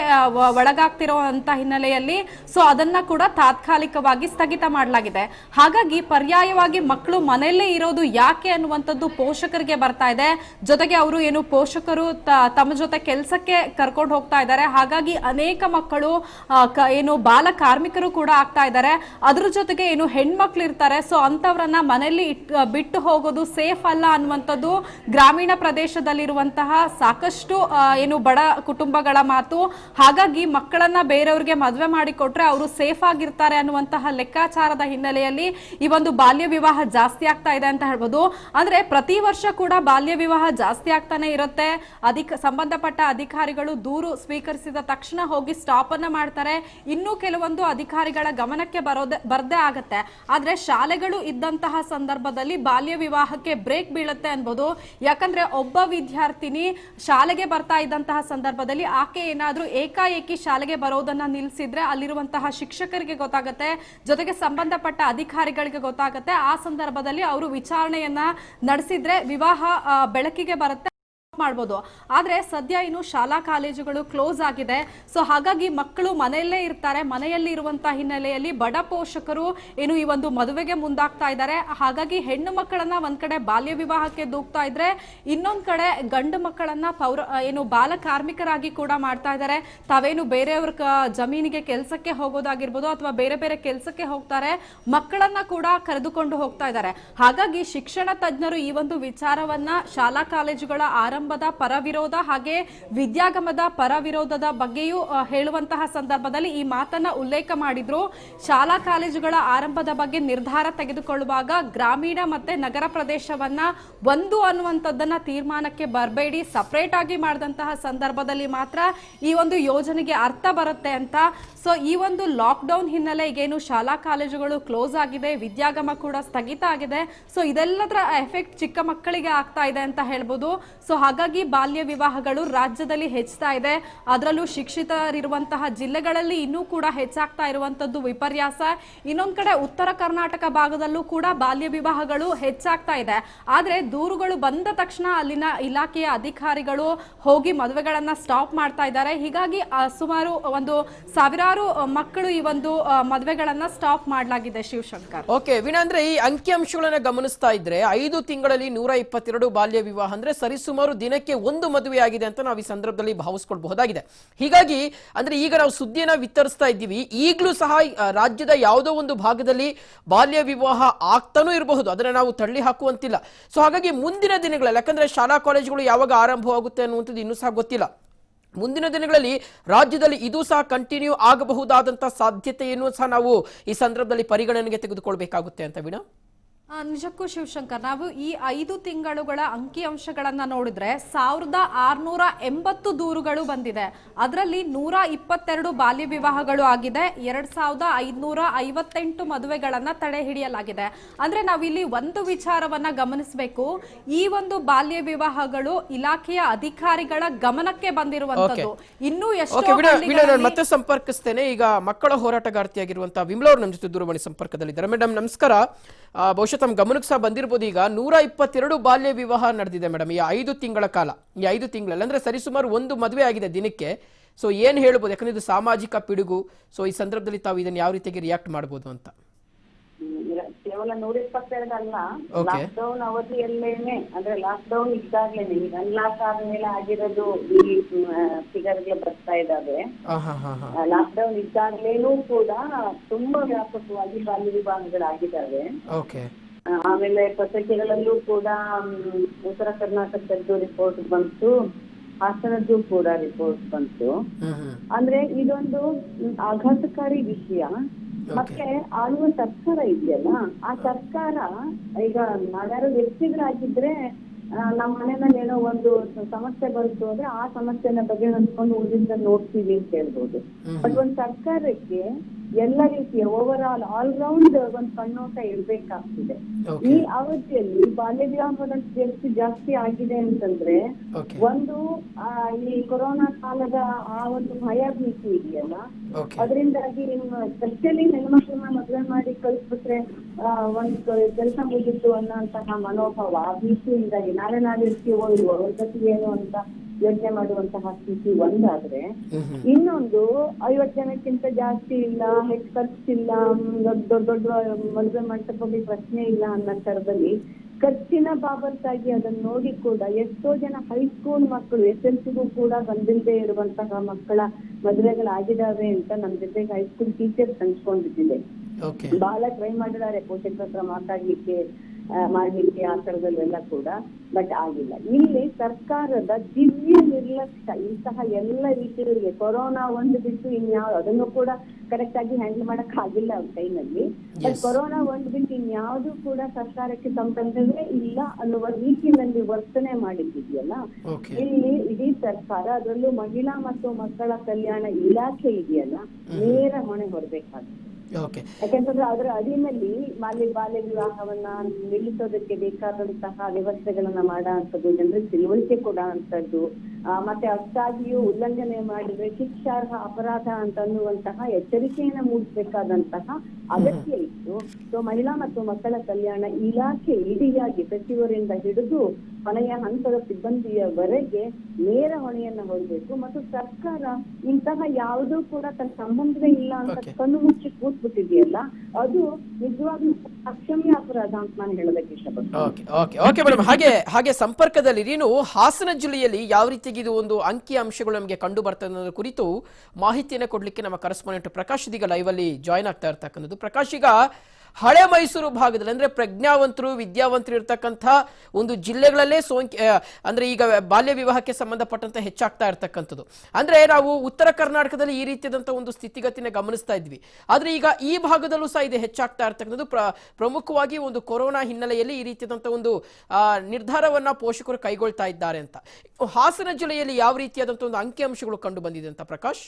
ಒಳಗಾಗ್ತಿರುವಂತ ಹಿನ್ನೆಲೆಯಲ್ಲಿ ಸೊ ಅದನ್ನ ಕೂಡ ತಾತ್ಕಾಲಿಕವಾಗಿ ಸ್ಥಗಿತ ಮಾಡಲಾಗಿದೆ. ಹಾಗಾಗಿ ಪರ್ಯಾಯವಾಗಿ ಮಕ್ಕಳು ಮನೆಯಲ್ಲೇ ಇರೋದು ಯಾಕೆ ಅನ್ನುವಂಥದ್ದು ಪೋಷಕರಿಗೆ ಬರ್ತಾ ಇದೆ. ಜೊತೆಗೆ ಅವರು ಏನು ಪೋಷಕರು ತಮ್ಮ ಜೊತೆ ಕೆಲಸಕ್ಕೆ ಕರ್ಕೊಂಡು ಹೋಗ್ತಾ ಇದ್ದಾರೆ. ಹಾಗಾಗಿ ಅನೇಕ ಮಕ್ಕಳು ಏನು ಬಾಲ ಕಾರ್ಮಿಕರು ಕೂಡ ಆಗ್ತಾ ಇದ್ದಾರೆ. ಅದ್ರ ಜೊತೆಗೆ ಏನು ಹೆಣ್ಮಕ್ಳು ಇರ್ತಾರೆ, ಸೊ ಅಂತವ್ರನ್ನ ಮನೆಯಲ್ಲಿ ಬಿಟ್ಟು ಹೋಗೋದು ಸೇಫ್ ಅಲ್ಲ ಅನ್ನುವಂಥದ್ದು ಗ್ರಾಮೀಣ ಪ್ರದೇಶದಲ್ಲಿರುವಂತಹ ಸಾಕಷ್ಟು ಏನು ಬಡ ಕುಟುಂಬಗಳ ಮಾತು. ಹಾಗಾಗಿ ಮಕ್ಕಳನ್ನ ಬೇರೆಯವ್ರಿಗೆ ಮದುವೆ ಮಾಡಿಕೊಟ್ರೆ ಅವರು ಸೇಫ್ ಆಗಿರ್ತಾರೆ ಅನ್ನುವಂತಹ ಲೆಕ್ಕಾಚಾರದ ಹಿನ್ನೆಲೆಯಲ್ಲಿ ಈ ಒಂದು ಬಾಲ್ಯ ವಿವಾಹ ಜಾಸ್ತಿ ಆಗ್ತಾ ಇದೆ ಅಂತ ಹೇಳ್ಬೋದು. ಅಂದ್ರೆ ಪ್ರತಿ ವರ್ಷ ಕೂಡ ಬಾಲ್ಯ ವಿವಾಹ ಜಾಸ್ತಿ ಆಗ್ತಾನೆ ಇರುತ್ತೆ. ಸಂಬಂಧಪಟ್ಟ ಅಧಿಕಾರಿಗಳು ದೂರು ಸ್ವೀಕರಿಸಿದ ತಕ್ಷಣ ಹೋಗಿ ಸ್ಟಾಪ್ ಅನ್ನ ಮಾಡ್ತಾರೆ. ಇನ್ನೂ ಕೆಲವೊಂದು ಅಧಿಕಾರಿಗಳ ಗಮನಕ್ಕೆ ಬರದೇ ಆಗತ್ತೆ. ಆದ್ರೆ ಶಾಲೆಗಳು ಇದ್ದಂತಹ ಸಂದರ್ಭದಲ್ಲಿ ಬಾಲ್ಯ ವಿವಾಹಕ್ಕೆ ಬ್ರೇಕ್ ಬೀಳುತ್ತೆ ಅನ್ಬೋದು. ಯಾಕಂದ್ರೆ ಒಬ್ಬ ವಿದ್ಯಾರ್ಥಿನಿ ಶಾಲೆಗೆ ಬರ್ತಾ ಇದ್ದಂತಹ ಸಂದರ್ಭದಲ್ಲಿ ಆಕೆ ಏನಾದ್ರೂ ಏಕಾಏಕಿ ಶಾಲೆಗೆ ಬರೋದನ್ನ ನಿಲ್ಲಿಸಿದ್ರೆ ಅಲ್ಲಿರುವಂತಹ ಶಿಕ್ಷಕರಿಗೆ ಗೊತ್ತಾಗತ್ತೆ, ಜೊತೆಗೆ ಸಂಬಂಧಪಟ್ಟ ಅಧಿಕಾರಿಗಳಿಗೆ ಗೊತ್ತಾಗತ್ತೆ. ಆ ಸಂದರ್ಭದಲ್ಲಿ ಅವರು ವಿಚಾರಣೆಯನ್ನ ನಡೆಸಿದ್ರೆ ವಿವಾಹ ಬೆಳಕಿಗೆ ಬರುತ್ತೆ, ಮಾಡ್ಬೋದು. ಆದ್ರೆ ಸದ್ಯ ಇನ್ನು ಶಾಲಾ ಕಾಲೇಜುಗಳು ಕ್ಲೋಸ್ ಆಗಿದೆ. ಸೊ ಹಾಗಾಗಿ ಮಕ್ಕಳು ಮನೆಯಲ್ಲೇ ಇರ್ತಾರೆ. ಮನೆಯಲ್ಲಿ ಇರುವಂತಹ ಹಿನ್ನೆಲೆಯಲ್ಲಿ ಬಡ ಪೋಷಕರು ಏನು ಈ ಒಂದು ಮದುವೆಗೆ ಮುಂದಾಗ್ತಾ ಇದ್ದಾರೆ. ಹಾಗಾಗಿ ಹೆಣ್ಣು ಮಕ್ಕಳನ್ನ ಒಂದ್ ಕಡೆ ಬಾಲ್ಯ ವಿವಾಹಕ್ಕೆ ದೂಕ್ತಾ ಇದ್ರೆ, ಇನ್ನೊಂದ್ ಕಡೆ ಗಂಡು ಮಕ್ಕಳನ್ನ ಏನು ಬಾಲ ಕಾರ್ಮಿಕರಾಗಿ ಕೂಡ ಮಾಡ್ತಾ ಇದ್ದಾರೆ. ತಾವೇನು ಬೇರೆಯವ್ರ ಜಮೀನಿಗೆ ಕೆಲಸಕ್ಕೆ ಹೋಗೋದಾಗಿರ್ಬೋದು ಅಥವಾ ಬೇರೆ ಬೇರೆ ಕೆಲಸಕ್ಕೆ ಹೋಗ್ತಾರೆ, ಮಕ್ಕಳನ್ನ ಕೂಡ ಕರೆದುಕೊಂಡು ಹೋಗ್ತಾ ಇದ್ದಾರೆ. ಹಾಗಾಗಿ ಶಿಕ್ಷಣ ತಜ್ಞರು ಈ ಒಂದು ವಿಚಾರವನ್ನ ಶಾಲಾ ಕಾಲೇಜುಗಳ ಆರಂಭದ ಪರವಿರೋಧ ಹಾಗೆ ವಿದ್ಯಾಗಮದ ಪರವಿರೋಧದ ಬಗ್ಗೆಯೂ ಹೇಳುವಂತಹ ಸಂದರ್ಭದಲ್ಲಿ ಈ ಮಾತನ್ನ ಉಲ್ಲೇಖ ಮಾಡಿದ್ರು. ಶಾಲಾ ಕಾಲೇಜುಗಳ ಆರಂಭದ ಬಗ್ಗೆ ನಿರ್ಧಾರ ತೆಗೆದುಕೊಳ್ಳುವಾಗ ಗ್ರಾಮೀಣ ಮತ್ತೆ ನಗರ ಪ್ರದೇಶವನ್ನ ಒಂದು ಅನ್ನುವಂಥದ್ದನ್ನ ತೀರ್ಮಾನಕ್ಕೆ ಬರಬೇಡಿ, ಸಪರೇಟ್ ಆಗಿ ಮಾಡಿದಂತಹ ಸಂದರ್ಭದಲ್ಲಿ ಮಾತ್ರ ಈ ಒಂದು ಯೋಜನೆಗೆ ಅರ್ಥ ಬರುತ್ತೆ ಅಂತ. ಸೊ ಈ ಒಂದು ಲಾಕ್ಡೌನ್ ಹಿನ್ನೆಲೆ ಈಗೇನು ಶಾಲಾ ಕಾಲೇಜುಗಳು ಕ್ಲೋಸ್ ಆಗಿದೆ, ವಿದ್ಯಾಗಮ ಕೂಡ ಸ್ಥಗಿತ ಆಗಿದೆ. ಸೊ ಇದೆಲ್ಲದರ ಎಫೆಕ್ಟ್ ಚಿಕ್ಕ ಮಕ್ಕಳಿಗೆ ಆಗ್ತಾ ಇದೆ ಅಂತ ಹೇಳ್ಬೋದು. ಸೊ ಹಾಗಾಗಿ ಬಾಲ್ಯ ವಿವಾಹಗಳು ರಾಜ್ಯದಲ್ಲಿ ಹೆಚ್ಚುತ್ತಾ ಇದೆ. ಅದರಲ್ಲೂ ಶಿಕ್ಷಿತರಿರುವಂತಹ ಜಿಲ್ಲೆಗಳಲ್ಲಿ ಇನ್ನೂ ಕೂಡ ಹೆಚ್ಚಾಗ್ತಾ ಇರುವಂತದ್ದು ವಿಪರ್ಯಾಸ. ಇನ್ನೊಂದ್ ಕಡೆ ಉತ್ತರ ಕರ್ನಾಟಕ ಭಾಗದಲ್ಲೂ ಕೂಡ ಬಾಲ್ಯ ವಿವಾಹಗಳು ಹೆಚ್ಚಾಗ್ತಾ ಇದೆ. ಆದ್ರೆ ದೂರುಗಳು ಬಂದ ತಕ್ಷಣ ಅಲ್ಲಿನ ಇಲಾಖೆಯ ಅಧಿಕಾರಿಗಳು ಹೋಗಿ ಮದುವೆಗಳನ್ನ ಸ್ಟಾಪ್ ಮಾಡ್ತಾ ಇದ್ದಾರೆ. ಹೀಗಾಗಿ ಸುಮಾರು ಒಂದು ಸಾವಿರಾರು ಮಕ್ಕಳು ಈ ಒಂದು ಮದುವೆಗಳನ್ನ ಸ್ಟಾಪ್ ಮಾಡಲಾಗಿದೆ. ಶಿವಶಂಕರ್, ಓಕೆ ವೀಣಾ, ಅಂದ್ರೆ ಈ ಅಂಕಿಅಂಶಗಳನ್ನ ಗಮನಿಸ್ತಾ ಇದ್ರೆ 5 ತಿಂಗಳಲ್ಲಿ 122 ಬಾಲ್ಯ ವಿವಾಹ ಅಂದ್ರೆ ಸರಿಸುಮಾರು ದಿನಕ್ಕೆ ಒಂದು ಮದುವೆ ಆಗಿದೆ ಅಂತ ನಾವು ಈ ಸಂದರ್ಭದಲ್ಲಿ ಭಾವಿಸ್ಕೊಳ್ಬಹುದಾಗಿದೆ. ಹೀಗಾಗಿ ಅಂದ್ರೆ ಈಗ ನಾವು ಸುದ್ದಿಯನ್ನ ವಿತರಿಸ್ತಾ ಇದ್ದೀವಿ, ಈಗಲೂ ಸಹ ರಾಜ್ಯದ ಯಾವುದೋ ಒಂದು ಭಾಗದಲ್ಲಿ ಬಾಲ್ಯ ವಿವಾಹ ಆಗ್ತಾನೂ ಇರಬಹುದು, ಅದನ್ನ ನಾವು ತಳ್ಳಿ ಹಾಕುವಂತಿಲ್ಲ. ಸೊ ಹಾಗಾಗಿ ಮುಂದಿನ ದಿನಗಳಲ್ಲಿ, ಯಾಕಂದ್ರೆ ಶಾಲಾ ಕಾಲೇಜುಗಳು ಯಾವಾಗ ಆರಂಭವಾಗುತ್ತೆ ಅನ್ನುವಂಥದ್ದು ಇನ್ನೂ ಸಹ ಗೊತ್ತಿಲ್ಲ, ಮುಂದಿನ ದಿನಗಳಲ್ಲಿ ರಾಜ್ಯದಲ್ಲಿ ಇದು ಸಹ ಕಂಟಿನ್ಯೂ ಆಗಬಹುದಾದಂತ ಸಾಧ್ಯತೆಯನ್ನು ಸಹ ನಾವು ಈ ಸಂದರ್ಭದಲ್ಲಿ ಪರಿಗಣನೆಗೆ ತೆಗೆದುಕೊಳ್ಬೇಕಾಗುತ್ತೆ ಅಂತ ವೀಣಾ. ನಿಜಕ್ಕೂ ಶಿವಶಂಕರ್, ನಾವು ಈ 5 ತಿಂಗಳುಗಳ ಅಂಕಿ ಅಂಶಗಳನ್ನ ನೋಡಿದ್ರೆ 1680 ದೂರುಗಳು ಬಂದಿದೆ. ಅದರಲ್ಲಿ 122 ಬಾಲ್ಯ ವಿವಾಹಗಳು ಆಗಿದೆ, 2558 ಮದುವೆಗಳನ್ನ ತಡೆ ಹಿಡಿಯಲಾಗಿದೆ. ಅಂದ್ರೆ ನಾವಿಲ್ಲಿ ಒಂದು ವಿಚಾರವನ್ನ ಗಮನಿಸಬೇಕು, ಈ ಒಂದು ಬಾಲ್ಯ ವಿವಾಹಗಳು ಇಲಾಖೆಯ ಅಧಿಕಾರಿಗಳ ಗಮನಕ್ಕೆ ಬಂದಿರುವಂತದ್ದು. ಇನ್ನೂ ಎಷ್ಟೋ ಮತ್ತೆ ಸಂಪರ್ಕಿಸ್ತೇನೆ. ಈಗ ಮಕ್ಕಳ ಹೋರಾಟಗಾರ್ತಿಯಾಗಿರುವಂತಹ ವಿಮಲಾ ಅವರು ನಮ್ಮ ಜೊತೆ ದೂರವಾಣಿ ಸಂಪರ್ಕದಲ್ಲಿದ್ದಾರೆ. ಮೇಡಮ್ ನಮಸ್ಕಾರ. ಬಹುಶಃ ತಮ್ಮ ಗಮನಕ್ಕೆ ಸಹ ಬಂದಿರಬಹುದು, ಈಗ 122 ಬಾಲ್ಯ ವಿವಾಹ ನಡೆದಿದೆ ಮೇಡಮ್ ಈ 5 ತಿಂಗಳ ಕಾಲ. ಈ 5 ತಿಂಗಳಲ್ಲಿ ಅಂದ್ರೆ ಸರಿಸುಮಾರು ಒಂದು ಮದುವೆ ಆಗಿದೆ ದಿನಕ್ಕೆ. ಸೊ ಏನ್ ಹೇಳ್ಬೋದು, ಯಾಕಂದ್ರೆ ಇದು ಸಾಮಾಜಿಕ ಪಿಡುಗು. ಸೊ ಈ ಸಂದರ್ಭದಲ್ಲಿ ತಾವು ಇದನ್ನ ಯಾವ ರೀತಿಯಾಗಿ ರಿಯಾಕ್ಟ್ ಮಾಡಬಹುದು ಅಂತ? ಕೇವಲ 122 ಅಲ್ಲ, ಲಾಕ್ಡೌನ್ ಅವಧಿಯಲ್ಲೇನೆ, ಅಂದ್ರೆ ಲಾಕ್ಡೌನ್ ಇದ್ದಾಗ್ಲೇನೆ ಈಗ ಅನ್ಲಾಕ್ ಆದ್ಮೇಲೆ ಆಗಿರೋದು ಈ ಫಿಗರ್ಗಳು ಬರ್ತಾ ಇದ್ದಾವೆ. ಲಾಕ್ಡೌನ್ ಇದ್ದಾಗ್ಲೇನೂ ಕೂಡ ತುಂಬಾ ವ್ಯಾಪಕವಾಗಿ ಬಾಲ್ಯ ವಿವಾಹಗಳಾಗಿದ್ದಾವೆ. ಆಮೇಲೆ ಪತ್ರಿಕೆಗಳಲ್ಲೂ ಕೂಡ ಉತ್ತರ ಕರ್ನಾಟಕದ್ದು ರಿಪೋರ್ಟ್ ಬಂತು, ಹಾಸನದ್ದು ಕೂಡ ರಿಪೋರ್ಟ್ ಬಂತು. ಅಂದ್ರೆ ಇದೊಂದು ಆಘಾತಕಾರಿ ವಿಷಯ. ಮತ್ತೆ ಆಳುವ ಸರ್ಕಾರ ಇದೆಯಲ್ಲ, ಆ ಸರ್ಕಾರ ಈಗ ನಾವ್ಯಾರು ವ್ಯಕ್ತಿಗಳಾಗಿದ್ರೆ ನಮ್ಮ ಮನೆಯಲ್ಲಿ ಏನೋ ಒಂದು ಸಮಸ್ಯೆ ಬಂತು ಅಂದ್ರೆ ಆ ಸಮಸ್ಯೆನ ಬಗೆಹರಿಸ್ಕೊಂಡು ಉಳಿದ ನೋಡ್ತೀವಿ ಅಂತ ಹೇಳ್ಬೋದು. ಬಟ್ ಒಂದ್ ಸರ್ಕಾರಕ್ಕೆ ಎಲ್ಲ ರೀತಿಯ ಓವರ್ ಆಲ್ ರೌಂಡ್ ಒಂದ್ ಕಣ್ಣೋಟ ಇರ್ಬೇಕಾಗ್ತಿದೆ. ಈ ಅವಧಿಯಲ್ಲಿ ಬಾಲ್ಯ ವಿವಾಹದ ಜಾಸ್ತಿ ಆಗಿದೆ ಅಂತಂದ್ರೆ ಒಂದು ಈ ಕೊರೋನಾ ಕಾಲದ ಆ ಒಂದು ಭಯ ಭೀತಿ ಇದೆಯಲ್ಲ, ಅದರಿಂದಾಗಿ ಸ್ಪೆಷಲಿ ಹೆಣ್ಮಕ್ಳನ್ನ ಮದುವೆ ಮಾಡಿ ಕಳಿಸ್ಬಿಟ್ರೆ ಒಂದು ಕೆಲಸ ಮುಗಿತು ಅನ್ನೋಂತಹ ಮನೋಭಾವ, ಆ ಭೀತಿಯಿಂದಾಗಿ ನಾಳೆ ಇರ್ತೀವೋ ಇಲ್ವೋ ಅವ್ರ ಜೊತೆ ಏನು ಅಂತ ಯೋಚನೆ ಮಾಡುವಂತಹ ಸ್ಥಿತಿ ಒಂದಾದ್ರೆ, ಇನ್ನೊಂದು 50 ಜನಕ್ಕಿಂತ ಜಾಸ್ತಿ ಇಲ್ಲ, ಹೆಚ್ಚು ಖರ್ಚಿಲ್ಲ, ದೊಡ್ಡ ದೊಡ್ಡ ಮದುವೆ ಮಂಟಪಗಳಿಗೆ ಪ್ರಶ್ನೆ ಇಲ್ಲ ಅನ್ನೋ ತರದಲ್ಲಿ ಖರ್ಚಿನ ಬಾಬತ್ತಾಗಿ ಅದನ್ನ ನೋಡಿ ಕೂಡ ಎಷ್ಟೋ ಜನ ಹೈಸ್ಕೂಲ್ ಮಕ್ಕಳು SSLCಗೂ ಕೂಡ ಬಂದಿಲ್ಲದೆ ಇರುವಂತಹ ಮಕ್ಕಳ ಮದುವೆಗಳಾಗಿದ್ದಾವೆ ಅಂತ ನಮ್ ಜೊತೆಗೆ ಹೈಸ್ಕೂಲ್ ಟೀಚರ್ಸ್ ಹಂಚ್ಕೊಂಡಿದ್ದಿದೆ. ಬಹಳ ಟ್ರೈ ಮಾಡಿದ್ದಾರೆ ಪೋಷಕರ ಹತ್ರ ಮಾಡ್ಲಿಕ್ಕೆ ಆ ತರದಲ್ಲೆಲ್ಲ ಕೂಡ, ಬಟ್ ಆಗಿಲ್ಲ. ಇಲ್ಲಿ ಸರ್ಕಾರದ ದಿವ್ಯ ನಿರ್ಲಕ್ಷ್ಯ ಇಂತಹ ಎಲ್ಲ ರೀತಿಗಳಿಗೆ, ಕೊರೋನಾ ಒಂದು ಬಿಟ್ಟು ಇನ್ಯಾವ ಅದನ್ನು ಕೂಡ ಕರೆಕ್ಟ್ ಆಗಿ ಹ್ಯಾಂಡಲ್ ಮಾಡಕ್ ಆಗಿಲ್ಲ ಅವ್ರ ಕೈನಲ್ಲಿ. ಬಟ್ ಕೊರೋನಾ ಒಂದು ಬಿಟ್ಟು ಇನ್ಯಾವುದು ಕೂಡ ಸರ್ಕಾರಕ್ಕೆ ಸಂಬಂಧವೇ ಇಲ್ಲ ಅನ್ನುವ ರೀತಿಯಲ್ಲಿ ವರ್ತನೆ ಮಾಡಿದ್ದಿದೆಯಲ್ಲ, ಇಲ್ಲಿ ಇಡೀ ಸರ್ಕಾರ, ಅದರಲ್ಲೂ ಮಹಿಳಾ ಮತ್ತು ಮಕ್ಕಳ ಕಲ್ಯಾಣ ಇಲಾಖೆ ಇದೆಯಲ್ಲ, ನೇರ ಹೊಣೆ ಹೊರಬೇಕಾಗುತ್ತೆ. ಯಾಕೆಂತಂದ್ರೆ ಅದರ ಅಡಿನಲ್ಲಿ ಬಾಲ್ಯ ವಿವಾಹವನ್ನ ನಿಲ್ಲಿಸೋದಕ್ಕೆ ಬೇಕಾದಂತಹ ವ್ಯವಸ್ಥೆಗಳನ್ನ ಮಾಡುವಂಥದ್ದು, ಜನರಿಗೆ ತಿಳುವಳಿಕೆ ಕೊಡುವಂಥದ್ದು, ಮತ್ತೆ ಅಷ್ಟಾಗಿಯೂ ಉಲ್ಲಂಘನೆ ಮಾಡಿದ್ರೆ ಶಿಕ್ಷಾರ್ಹ ಅಪರಾಧ ಅಂತ ಅನ್ನುವಂತಹ ಎಚ್ಚರಿಕೆಯನ್ನ ಮೂಡಿಸಬೇಕಾದಂತಹ ಅಗತ್ಯ ಇತ್ತು. ಸೊ ಮಹಿಳಾ ಮತ್ತು ಮಕ್ಕಳ ಕಲ್ಯಾಣ ಇಲಾಖೆ ಇಡಿಯಾಗಿ ಸಚಿವರಿಂದ ಹಿಡಿದು ಕೊನೆಯ ಹಂತದ ಸಿಬ್ಬಂದಿಯವರೆಗೆ ನೇರ ಹೊಣೆಯನ್ನ ಹೊರಬೇಕು. ಮತ್ತು ಸರ್ಕಾರ ಇಂತಹ ಯಾವುದೂ ಕೂಡ ತನ್ನ ಸಂಬಂಧವೇ ಇಲ್ಲ ಅಂತ ಕಣ್ಣು ಮುಚ್ಚಿ ಕೂತ್ಬಿಟ್ಟಿದೆಯಲ್ಲ, ಅದು ನಿಜವಾಗ್ಲೂ ಅಕ್ಷಮ್ಯ ಅಪರಾಧ ಅಂತ ನಾನು ಹೇಳೋದಕ್ಕೆ ಇಷ್ಟಪಡ್ತೀನಿ. ಓಕೆ ಮೇಡಮ್, ಹಾಗೆ ಸಂಪರ್ಕದಲ್ಲಿ ನೀನು ಹಾಸನ ಜಿಲ್ಲೆಯಲ್ಲಿ ಯಾವ ರೀತಿಯಾಗಿ ಇದು ಒಂದು ಅಂಕಿ ಅಂಶಗಳು ನಮಗೆ ಕಂಡು ಬರ್ತದೆ ಅನ್ನೋದ್ರ ಕುರಿತು ಮಾಹಿತಿಯನ್ನು ಕೊಡ್ಲಿಕ್ಕೆ ನಮ್ಮ ಕರೆಸ್ಪಾಂಡೆಂಟ್ ಪ್ರಕಾಶ್ ಇದೀಗ ಲೈವ್ ಅಲ್ಲಿ ಜಾಯ್ನ್ ಆಗ್ತಾ ಇರ್ತಕ್ಕಂಥದ್ದು. ಪ್ರಕಾಶ್, ಈಗ ಹಳೆ ಮೈಸೂರು ಭಾಗದಲ್ಲಿ ಅಂದ್ರೆ ಪ್ರಜ್ಞಾವಂತರು ವಿದ್ಯಾವಂತರು ಇರ್ತಕ್ಕಂಥ ಒಂದು ಜಿಲ್ಲೆಗಳಲ್ಲೇ ಅಂದ್ರೆ ಈಗ ಬಾಲ್ಯ ವಿವಾಹಕ್ಕೆ ಸಂಬಂಧಪಟ್ಟಂತೆ ಹೆಚ್ಚಾಗ್ತಾ ಇರ್ತಕ್ಕಂಥದ್ದು. ಅಂದ್ರೆ ನಾವು ಉತ್ತರ ಕರ್ನಾಟಕದಲ್ಲಿ ಈ ರೀತಿಯಾದಂತಹ ಒಂದು ಸ್ಥಿತಿಗತಿನ ಗಮನಿಸ್ತಾ ಇದ್ವಿ, ಆದ್ರೆ ಈಗ ಈ ಭಾಗದಲ್ಲೂ ಸಹ ಇದು ಹೆಚ್ಚಾಗ್ತಾ ಇರ್ತಕ್ಕಂಥದ್ದು. ಪ್ರಮುಖವಾಗಿ ಒಂದು ಕೊರೋನಾ ಹಿನ್ನೆಲೆಯಲ್ಲಿ ಈ ರೀತಿಯಾದಂತಹ ಒಂದು ನಿರ್ಧಾರವನ್ನ ಪೋಷಕರು ಕೈಗೊಳ್ತಾ ಇದ್ದಾರೆ ಅಂತ. ಹಾಸನ ಜಿಲ್ಲೆಯಲ್ಲಿ ಯಾವ ರೀತಿಯಾದಂತಹ ಒಂದು ಅಂಕಿಅಂಶಗಳು ಕಂಡು ಬಂದಿದೆ ಅಂತ ಪ್ರಕಾಶ್?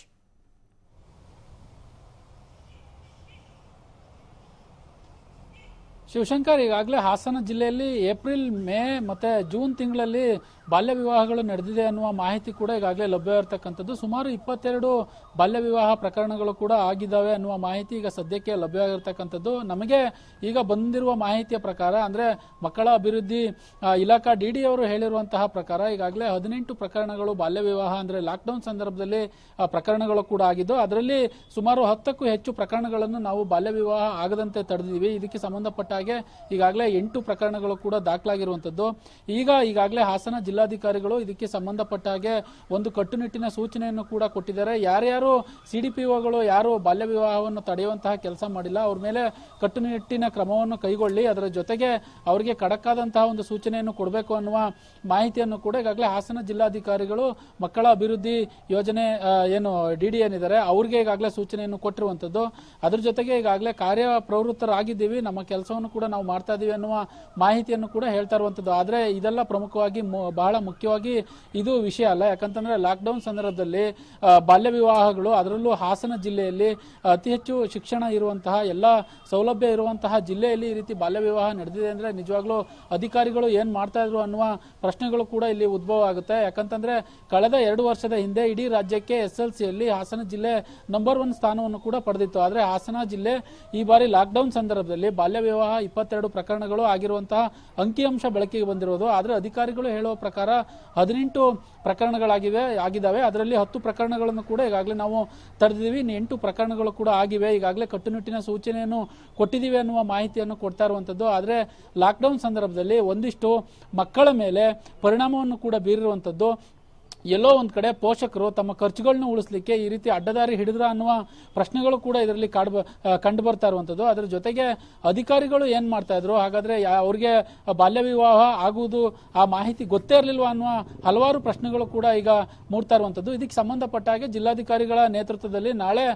ಶಿವಶಂಕರ್, ಈಗಾಗಲೇ ಹಾಸನ ಜಿಲ್ಲೆಯಲ್ಲಿ ಏಪ್ರಿಲ್, ಮೇ ಮತ್ತೆ ಜೂನ್ ತಿಂಗಳಲ್ಲಿ ಬಾಲ್ಯ ವಿವಾಹಗಳು ನಡೆದಿದೆ ಅನ್ನುವ ಮಾಹಿತಿ ಕೂಡ ಈಗಾಗಲೇ ಲಭ್ಯವಿರತಕ್ಕಂಥದ್ದು. ಸುಮಾರು 22 ಬಾಲ್ಯ ವಿವಾಹ ಪ್ರಕರಣಗಳು ಕೂಡ ಆಗಿದ್ದಾವೆ ಅನ್ನುವ ಮಾಹಿತಿ ಈಗ ಸದ್ಯಕ್ಕೆ ಲಭ್ಯವಾಗಿರ್ತಕ್ಕಂಥದ್ದು. ನಮಗೆ ಈಗ ಬಂದಿರುವ ಮಾಹಿತಿಯ ಪ್ರಕಾರ ಅಂದ್ರೆ ಮಕ್ಕಳ ಅಭಿವೃದ್ಧಿ ಇಲಾಖಾ ಡಿಡಿ ಅವರು ಹೇಳಿರುವಂತಹ ಪ್ರಕಾರ ಈಗಾಗಲೇ 18 ಪ್ರಕರಣಗಳು ಬಾಲ್ಯ ವಿವಾಹ ಅಂದ್ರೆ ಲಾಕ್ಡೌನ್ ಸಂದರ್ಭದಲ್ಲಿ ಪ್ರಕರಣಗಳು ಕೂಡ ಆಗಿದ್ದು, ಅದರಲ್ಲಿ ಸುಮಾರು 10ಕ್ಕೂ ಹೆಚ್ಚು ಪ್ರಕರಣಗಳನ್ನು ನಾವು ಬಾಲ್ಯ ವಿವಾಹ ಆಗದಂತೆ ತಡೆದಿದ್ದೀವಿ. ಇದಕ್ಕೆ ಸಂಬಂಧಪಟ್ಟ ಹಾಗೆ ಈಗಾಗಲೇ 8 ಪ್ರಕರಣಗಳು ಕೂಡ ದಾಖಲಾಗಿರುವಂತದ್ದು. ಈಗಾಗಲೇ ಹಾಸನ ಜಿಲ್ಲಾಧಿಕಾರಿಗಳು ಇದಕ್ಕೆ ಸಂಬಂಧಪಟ್ಟ ಹಾಗೆ ಒಂದು ಕಟ್ಟುನಿಟ್ಟಿನ ಸೂಚನೆಯನ್ನು ಕೂಡ ಕೊಟ್ಟಿದ್ದಾರೆ. ಯಾರ್ಯಾರು ಸಿಡಿಪಿಒಗಳು ಯಾರು ಬಾಲ್ಯ ವಿವಾಹವನ್ನು ತಡೆಯುವಂತಹ ಕೆಲಸ ಮಾಡಿಲ್ಲ ಅವ್ರ ಮೇಲೆ ಕಟ್ಟುನಿಟ್ಟಿನ ಕ್ರಮವನ್ನು ಕೈಗೊಳ್ಳಿ, ಅದರ ಜೊತೆಗೆ ಅವರಿಗೆ ಖಡಕ್ಕಾದಂತಹ ಒಂದು ಸೂಚನೆಯನ್ನು ಕೊಡಬೇಕು ಅನ್ನುವ ಮಾಹಿತಿಯನ್ನು ಕೂಡ ಈಗಾಗಲೇ ಹಾಸನ ಜಿಲ್ಲಾಧಿಕಾರಿಗಳು ಮಕ್ಕಳ ಅಭಿವೃದ್ಧಿ ಯೋಜನೆ ಏನು ಡಿಡಿ ಏನಿದ್ದಾರೆ ಅವ್ರಿಗೆ ಈಗಾಗಲೇ ಸೂಚನೆಯನ್ನು ಕೊಟ್ಟಿರುವಂತದ್ದು. ಅದ್ರ ಜೊತೆಗೆ ಈಗಾಗಲೇ ಕಾರ್ಯಪ್ರವೃತ್ತರಾಗಿದ್ದೀವಿ, ನಮ್ಮ ಕೆಲಸವನ್ನು ಕೂಡ ನಾವು ಮಾಡ್ತಾ ಇದೀವಿ ಅನ್ನುವ ಮಾಹಿತಿಯನ್ನು ಕೂಡ ಹೇಳ್ತಾ ಇರುವಂತದ್ದು. ಆದ್ರೆ ಇದೆಲ್ಲ ಪ್ರಮುಖವಾಗಿ ಬಹಳ ಮುಖ್ಯವಾಗಿ ಇದು ವಿಷಯ ಅಲ್ಲ, ಯಾಕಂತಂದ್ರೆ ಲಾಕ್ಡೌನ್ ಸಂದರ್ಭದಲ್ಲಿ ಬಾಲ್ಯ ವಿವಾಹಗಳು, ಅದರಲ್ಲೂ ಹಾಸನ ಜಿಲ್ಲೆಯಲ್ಲಿ ಅತಿ ಹೆಚ್ಚು ಶಿಕ್ಷಣ ಇರುವಂತಹ ಎಲ್ಲ ಸೌಲಭ್ಯ ಇರುವಂತಹ ಜಿಲ್ಲೆಯಲ್ಲಿ ಈ ರೀತಿ ಬಾಲ್ಯ ವಿವಾಹ ನಡೆದಿದೆ ಅಂದ್ರೆ ನಿಜವಾಗ್ಲೂ ಅಧಿಕಾರಿಗಳು ಏನ್ ಮಾಡ್ತಾ ಇದ್ರು ಅನ್ನುವ ಪ್ರಶ್ನೆಗಳು ಕೂಡ ಇಲ್ಲಿ ಉದ್ಭವ ಆಗುತ್ತೆ. ಯಾಕಂತಂದ್ರೆ ಕಳೆದ 2 ವರ್ಷದ ಹಿಂದೆ ಇಡೀ ರಾಜ್ಯಕ್ಕೆ SLCಯಲ್ಲಿ ಹಾಸನ ಜಿಲ್ಲೆ ನಂಬರ್ 1 ಸ್ಥಾನವನ್ನು ಕೂಡ ಪಡೆದಿತ್ತು. ಆದ್ರೆ ಹಾಸನ ಜಿಲ್ಲೆ ಈ ಬಾರಿ ಲಾಕ್ಡೌನ್ ಸಂದರ್ಭದಲ್ಲಿ ಬಾಲ್ಯ ವಿವಾಹ 22 ಪ್ರಕರಣಗಳು ಆಗಿರುವಂತಹ ಅಂಕಿಅಂಶ ಬೆಳಕಿಗೆ ಬಂದಿರೋದು. ಆದ್ರೆ ಅಧಿಕಾರಿಗಳು ಹೇಳುವ ಪ್ರಕಾರ 18 ಪ್ರಕರಣಗಳಾಗಿದ್ದಾವೆ. ಅದರಲ್ಲಿ 10 ಪ್ರಕರಣಗಳನ್ನು ಕೂಡ ಈಗಾಗಲೇ ನಾವು ತಡೆದಿದ್ದೀವಿ, 8 ಪ್ರಕರಣಗಳು ಕೂಡ ಆಗಿವೆ. ಈಗಾಗಲೇ ಕಟ್ಟುನಿಟ್ಟಿನ ಸೂಚನೆಯನ್ನು ಕೊಟ್ಟಿದ್ದೀವಿ ಅನ್ನುವ ಮಾಹಿತಿಯನ್ನು ಕೊಡ್ತಾ ಇರುವಂತದ್ದು. ಆದ್ರೆ ಲಾಕ್ಡೌನ್ ಸಂದರ್ಭದಲ್ಲಿ ಒಂದಿಷ್ಟು ಮಕ್ಕಳ ಮೇಲೆ ಪರಿಣಾಮವನ್ನು ಕೂಡ ಬೀರಿರುವಂತದ್ದು. ಎಲ್ಲೋ ಒಂದ್ ಕಡೆ ಪೋಷಕರು ತಮ್ಮ ಖರ್ಚುಗಳನ್ನ ಉಳಿಸ್ಲಿಕ್ಕೆ ಈ ರೀತಿ ಅಡ್ಡದಾರಿ ಹಿಡಿದ್ರ ಅನ್ನುವ ಪ್ರಶ್ನೆಗಳು ಕೂಡ ಇದರಲ್ಲಿ ಕಂಡು ಬರ್ತಾ ಇರುವಂತದ್ದು. ಅದರ ಜೊತೆಗೆ ಅಧಿಕಾರಿಗಳು ಏನ್ ಮಾಡ್ತಾ ಇದ್ರು, ಹಾಗಾದ್ರೆ ಅವ್ರಿಗೆ ಬಾಲ್ಯ ವಿವಾಹ ಆಗುವುದು ಆ ಮಾಹಿತಿ ಗೊತ್ತೇ ಇರಲಿಲ್ವಾ ಅನ್ನುವ ಹಲವಾರು ಪ್ರಶ್ನೆಗಳು ಕೂಡ ಈಗ ಮೂಡ್ತಾ ಇರುವಂತದ್ದು. ಇದಕ್ಕೆ ಸಂಬಂಧಪಟ್ಟ ಹಾಗೆ ಜಿಲ್ಲಾಧಿಕಾರಿಗಳ ನೇತೃತ್ವದಲ್ಲಿ ನಾಳೆ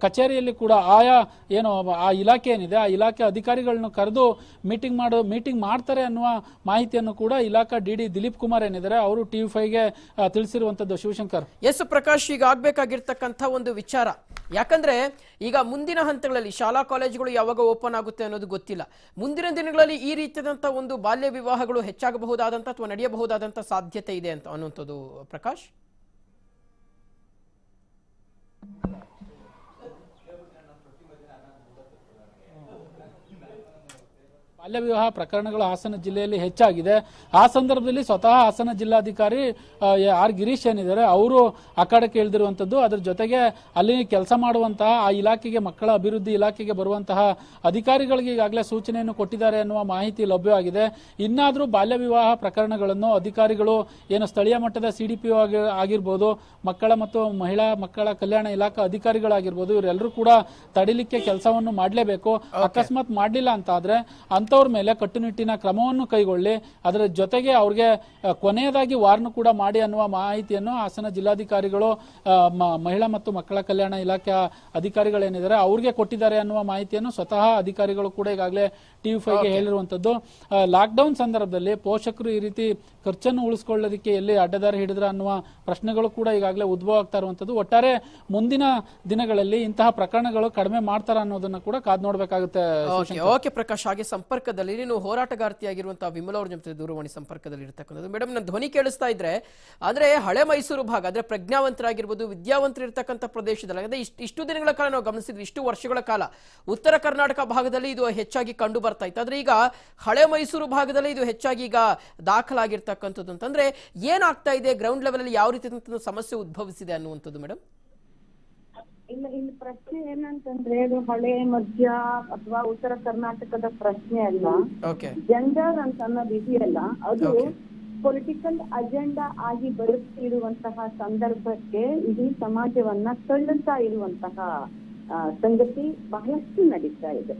ಕಚೇರಿಯಲ್ಲಿ ಕೂಡ ಆಯಾ ಏನು ಆ ಇಲಾಖೆ ಏನಿದೆ ಆ ಇಲಾಖೆ ಅಧಿಕಾರಿಗಳನ್ನು ಕರೆದು ಮೀಟಿಂಗ್ ಮಾಡ್ತಾರೆ ಅನ್ನುವ ಮಾಹಿತಿಯನ್ನು ಕೂಡ ಇಲಾಖಾ ಡಿಡಿ ದಿಲೀಪ್ ಕುಮಾರ್ ಏನಿದ್ದಾರೆ ಅವರು TV5ಗೆ ತಿಳಿಸಿರುವಂತದ್ದು. ಶಿವಶಂಕರ್, ಎಸ್ ಪ್ರಕಾಶ್, ಈಗ ಆಗ್ಬೇಕಾಗಿರ್ತಕ್ಕಂಥ ಒಂದು ವಿಚಾರ, ಯಾಕಂದ್ರೆ ಈಗ ಮುಂದಿನ ಹಂತಗಳಲ್ಲಿ ಶಾಲಾ ಕಾಲೇಜುಗಳು ಯಾವಾಗ ಓಪನ್ ಆಗುತ್ತೆ ಅನ್ನೋದು ಗೊತ್ತಿಲ್ಲ. ಮುಂದಿನ ದಿನಗಳಲ್ಲಿ ಈ ರೀತಿಯಾದಂತಹ ಒಂದು ಬಾಲ್ಯ ವಿವಾಹಗಳು ಹೆಚ್ಚಾಗಬಹುದಾದಂತ ಅಥವಾ ನಡೆಯಬಹುದಾದಂತ ಸಾಧ್ಯತೆ ಇದೆ ಅಂತ ಅನ್ನುವಂಥದ್ದು ಪ್ರಕಾಶ್. ಬಾಲ್ಯ ವಿವಾಹ ಪ್ರಕರಣಗಳು ಹಾಸನ ಜಿಲ್ಲೆಯಲ್ಲಿ ಹೆಚ್ಚಾಗಿದೆ. ಆ ಸಂದರ್ಭದಲ್ಲಿ ಸ್ವತಃ ಹಾಸನ ಜಿಲ್ಲಾಧಿಕಾರಿ ಆರ್ ಗಿರೀಶ್ ಏನಿದ್ದಾರೆ ಅವರು ಅಖಾಡಕ್ಕೆ ಇಳಿದಿರುವಂತದ್ದು. ಅದರ ಜೊತೆಗೆ ಅಲ್ಲಿ ಕೆಲಸ ಮಾಡುವಂತಹ ಆ ಇಲಾಖೆಗೆ, ಮಕ್ಕಳ ಅಭಿವೃದ್ಧಿ ಇಲಾಖೆಗೆ ಬರುವಂತಹ ಅಧಿಕಾರಿಗಳಿಗೆ ಈಗಾಗಲೇ ಸೂಚನೆಯನ್ನು ಕೊಟ್ಟಿದ್ದಾರೆ ಅನ್ನುವ ಮಾಹಿತಿ ಲಭ್ಯವಾಗಿದೆ. ಇನ್ನಾದರೂ ಬಾಲ್ಯ ವಿವಾಹ ಪ್ರಕರಣಗಳನ್ನು ಅಧಿಕಾರಿಗಳು ಏನು ಸ್ಥಳೀಯ ಮಟ್ಟದ CDPO ಆಗಿರ್ಬೋದು, ಮಕ್ಕಳ ಮತ್ತು ಮಕ್ಕಳ ಕಲ್ಯಾಣ ಇಲಾಖಾ ಅಧಿಕಾರಿಗಳಾಗಿರ್ಬೋದು, ಇವರೆಲ್ಲರೂ ಕೂಡ ತಡಿಲಿಕ್ಕೆ ಕೆಲಸವನ್ನು ಮಾಡಲೇಬೇಕು. ಅಕಸ್ಮಾತ್ ಮಾಡಲಿಲ್ಲ ಅಂತ ಆದ್ರೆ ಅಂತವ್ರ ಮೇಲೆ ಕಟ್ಟುನಿಟ್ಟಿನ ಕ್ರಮವನ್ನು ಕೈಗೊಳ್ಳಿ, ಅದರ ಜೊತೆಗೆ ಅವ್ರಿಗೆ ಕೊನೆಯದಾಗಿ ವಾರ್ನ್ ಕೂಡ ಮಾಡಿ ಅನ್ನುವ ಮಾಹಿತಿಯನ್ನು ಹಾಸನ ಜಿಲ್ಲಾಧಿಕಾರಿಗಳು ಮಹಿಳಾ ಮತ್ತು ಮಕ್ಕಳ ಕಲ್ಯಾಣ ಇಲಾಖೆ ಅಧಿಕಾರಿಗಳೇನಿದ್ದಾರೆ ಅವ್ರಿಗೆ ಕೊಟ್ಟಿದ್ದಾರೆ ಅನ್ನುವ ಮಾಹಿತಿಯನ್ನು ಸ್ವತಃ ಅಧಿಕಾರಿಗಳು ಕೂಡ ಈಗಾಗಲೇ TV5ಗೆ ಹೇಳಿರುವಂತದ್ದು. ಲಾಕ್ಡೌನ್ ಸಂದರ್ಭದಲ್ಲಿ ಪೋಷಕರು ಈ ರೀತಿ ಖರ್ಚನ್ನು ಉಳಿಸಿಕೊಳ್ಳೋದಕ್ಕೆ ಎಲ್ಲಿ ಅಡ್ಡದಾರಿ ಹಿಡಿದ್ರ ಅನ್ನುವ ಪ್ರಶ್ನೆಗಳು ಕೂಡ ಈಗಾಗಲೇ ಉದ್ಭವ ಆಗ್ತಾ ಇರುವಂತದ್ದು. ಒಟ್ಟಾರೆ ಮುಂದಿನ ದಿನಗಳಲ್ಲಿ ಇಂತಹ ಪ್ರಕರಣಗಳು ಕಡಿಮೆ ಮಾಡ್ತಾರ ಅನ್ನೋದನ್ನ ಕೂಡ ಕಾದ್ ನೋಡ್ಬೇಕಾಗುತ್ತೆ. ಓಕೆ ಪ್ರಕಾಶ್, ಹಾಗೆ ಸಂಪರ್ಕ ಸಂಪರ್ಕದಲ್ಲಿ ನೀನು ಹೋರಾಟಗಾರ್ತಿಯಾಗಿರುವಂತಹ ವಿಮಲ ಅವ್ರ ಜೊತೆ ದೂರವಾಣಿ ಸಂಪರ್ಕದಲ್ಲಿ ಇರ್ತಕ್ಕಂಥದ್ದು. ಮೇಡಮ್, ನನ್ನ ಧ್ವನಿ ಕೇಳಿಸ್ತಾ ಇದ್ರೆ ಅಂದ್ರೆ ಹಳೆ ಮೈಸೂರು ಭಾಗ ಅಂದ್ರೆ ಪ್ರಜ್ಞಾವಂತರಾಗಿರ್ಬೋದು, ವಿದ್ಯಾವಂತರು ಇರ್ತಕ್ಕಂಥ ಪ್ರದೇಶದಲ್ಲಿ ಅಂದ್ರೆ ಇಷ್ಟು ದಿನಗಳ ಕಾಲ ನಾವು ಗಮನಿಸಿದ್ವಿ, ಇಷ್ಟು ವರ್ಷಗಳ ಕಾಲ ಉತ್ತರ ಕರ್ನಾಟಕ ಭಾಗದಲ್ಲಿ ಇದು ಹೆಚ್ಚಾಗಿ ಕಂಡು ಬರ್ತಾ ಇತ್ತು. ಆದ್ರೆ ಈಗ ಹಳೆ ಮೈಸೂರು ಭಾಗದಲ್ಲಿ ಇದು ಹೆಚ್ಚಾಗಿ ಈಗ ದಾಖಲಾಗಿರ್ತಕ್ಕಂಥದ್ದು ಅಂತಂದ್ರೆ ಏನಾಗ್ತಾ ಇದೆ, ಗ್ರೌಂಡ್ ಲೆವೆಲ್ ಅಲ್ಲಿ ಯಾವ ರೀತಿ ಸಮಸ್ಯೆ ಉದ್ಭವಿಸಿದೆ ಅನ್ನುವಂಥದ್ದು ಮೇಡಮ್? ಇಲ್ಲಿ ಪ್ರಶ್ನೆ ಏನಂತಂದ್ರೆ ಅದು ಹಳೆ ಮಧ್ಯ ಅಥವಾ ಉತ್ತರ ಕರ್ನಾಟಕದ ಪ್ರಶ್ನೆ ಅಲ್ಲ. ಜೆಂಡರ್ ಅಂತ ಅನ್ನೋದು ಇದೆಯಲ್ಲ, ಅದು ಪೊಲಿಟಿಕಲ್ ಅಜೆಂಡಾ ಆಗಿ ಬರುತ್ತಿರುವಂತಹ ಸಂದರ್ಭಕ್ಕೆ ಇಡೀ ಸಮಾಜವನ್ನ ತಳ್ಳುತ್ತಾ ಇರುವಂತಹ ಸಂಗತಿ ಬಹಳಷ್ಟು ನಡೀತಾ ಇದೆ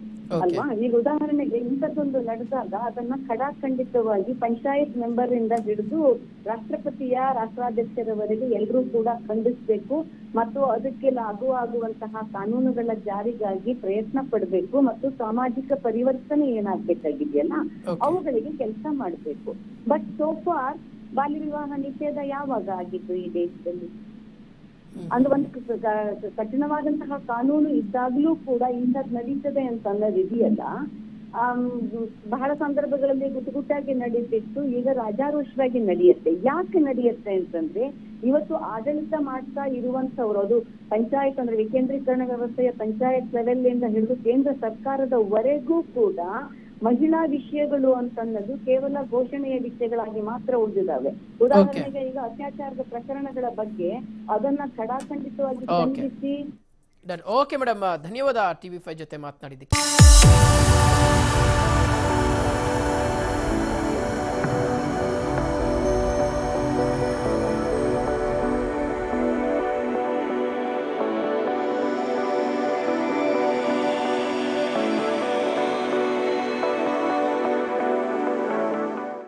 ಅಲ್ವಾ. ಈಗ ಉದಾಹರಣೆಗೆ ಇಂಥದ್ದೊಂದು ನಡೆದಾಗ ಅದನ್ನ ಖಡಾಖಂಡಿತವಾಗಿ ಪಂಚಾಯತ್ ಮೆಂಬರ್ ಇಂದ ಹಿಡಿದು ರಾಷ್ಟ್ರಪತಿಯ ರಾಷ್ಟ್ರಾಧ್ಯಕ್ಷರವರೆಗೆ ಎಲ್ಲರೂ ಕೂಡ ಖಂಡಿಸ್ಬೇಕು ಮತ್ತು ಅದಕ್ಕೆ ಲಾಗು ಆಗುವಂತಹ ಕಾನೂನುಗಳ ಜಾರಿಗಾಗಿ ಪ್ರಯತ್ನ ಪಡಬೇಕು ಮತ್ತು ಸಾಮಾಜಿಕ ಪರಿವರ್ತನೆ ಏನಾಗ್ಬೇಕಾಗಿದೆಯಲ್ಲ ಅವುಗಳಿಗೆ ಕೆಲಸ ಮಾಡಬೇಕು. ಬಟ್ ಸೋಫಾರ್ ಬಾಲ್ಯ ವಿವಾಹ ನಿಷೇಧ ಯಾವಾಗ ಆಗಿತ್ತು ಈ ದೇಶದಲ್ಲಿ? ಅಂದ್ರೆ ಒಂದು ಕಠಿಣವಾದಂತಹ ಕಾನೂನು ಇದ್ದಾಗ್ಲೂ ಕೂಡ ಇಂಥದ್ದು ನಡೀತದೆ ಅಂತ ಅನ್ನೋದು ಇದೆಯಲ್ಲ, ಬಹಳ ಸಂದರ್ಭಗಳಲ್ಲಿ ಗುಟ್ಟಾಗಿ ನಡೀತಿತ್ತು, ಈಗ ರಾಜಾರೋಷವಾಗಿ ನಡೆಯುತ್ತೆ. ಯಾಕೆ ನಡೆಯುತ್ತೆ ಅಂತಂದ್ರೆ ಇವತ್ತು ಆಡಳಿತ ಮಾಡ್ತಾ ಇರುವಂತವ್ರು, ಅದು ಪಂಚಾಯತ್ ಅಂದ್ರೆ ವಿಕೇಂದ್ರೀಕರಣ ವ್ಯವಸ್ಥೆಯ ಪಂಚಾಯತ್ ಲೆವೆಲ್ ಇಂದ ಹಿಡಿದು ಕೇಂದ್ರ ಸರ್ಕಾರದವರೆಗೂ ಕೂಡ ಮಹಿಳಾ ವಿಷಯಗಳು ಅಂತನ್ನೋದು ಕೇವಲ ಘೋಷಣೆಯ ವಿಷಯಗಳಾಗಿ ಮಾತ್ರ ಉಳಿದಿದ್ದಾವೆ. ಉದಾಹರಣೆಗೆ ಈಗ ಅತ್ಯಾಚಾರದ ಪ್ರಕರಣಗಳ ಬಗ್ಗೆ ಅದನ್ನ ಖಡಾಖಂಡಿತವಾಗಿ ಖಂಡಿಸಿ. ಓಕೆ ಮೇಡಮ್, ಧನ್ಯವಾದ TV5 ಜೊತೆ ಮಾತನಾಡಿದ್ದಕ್ಕೆ.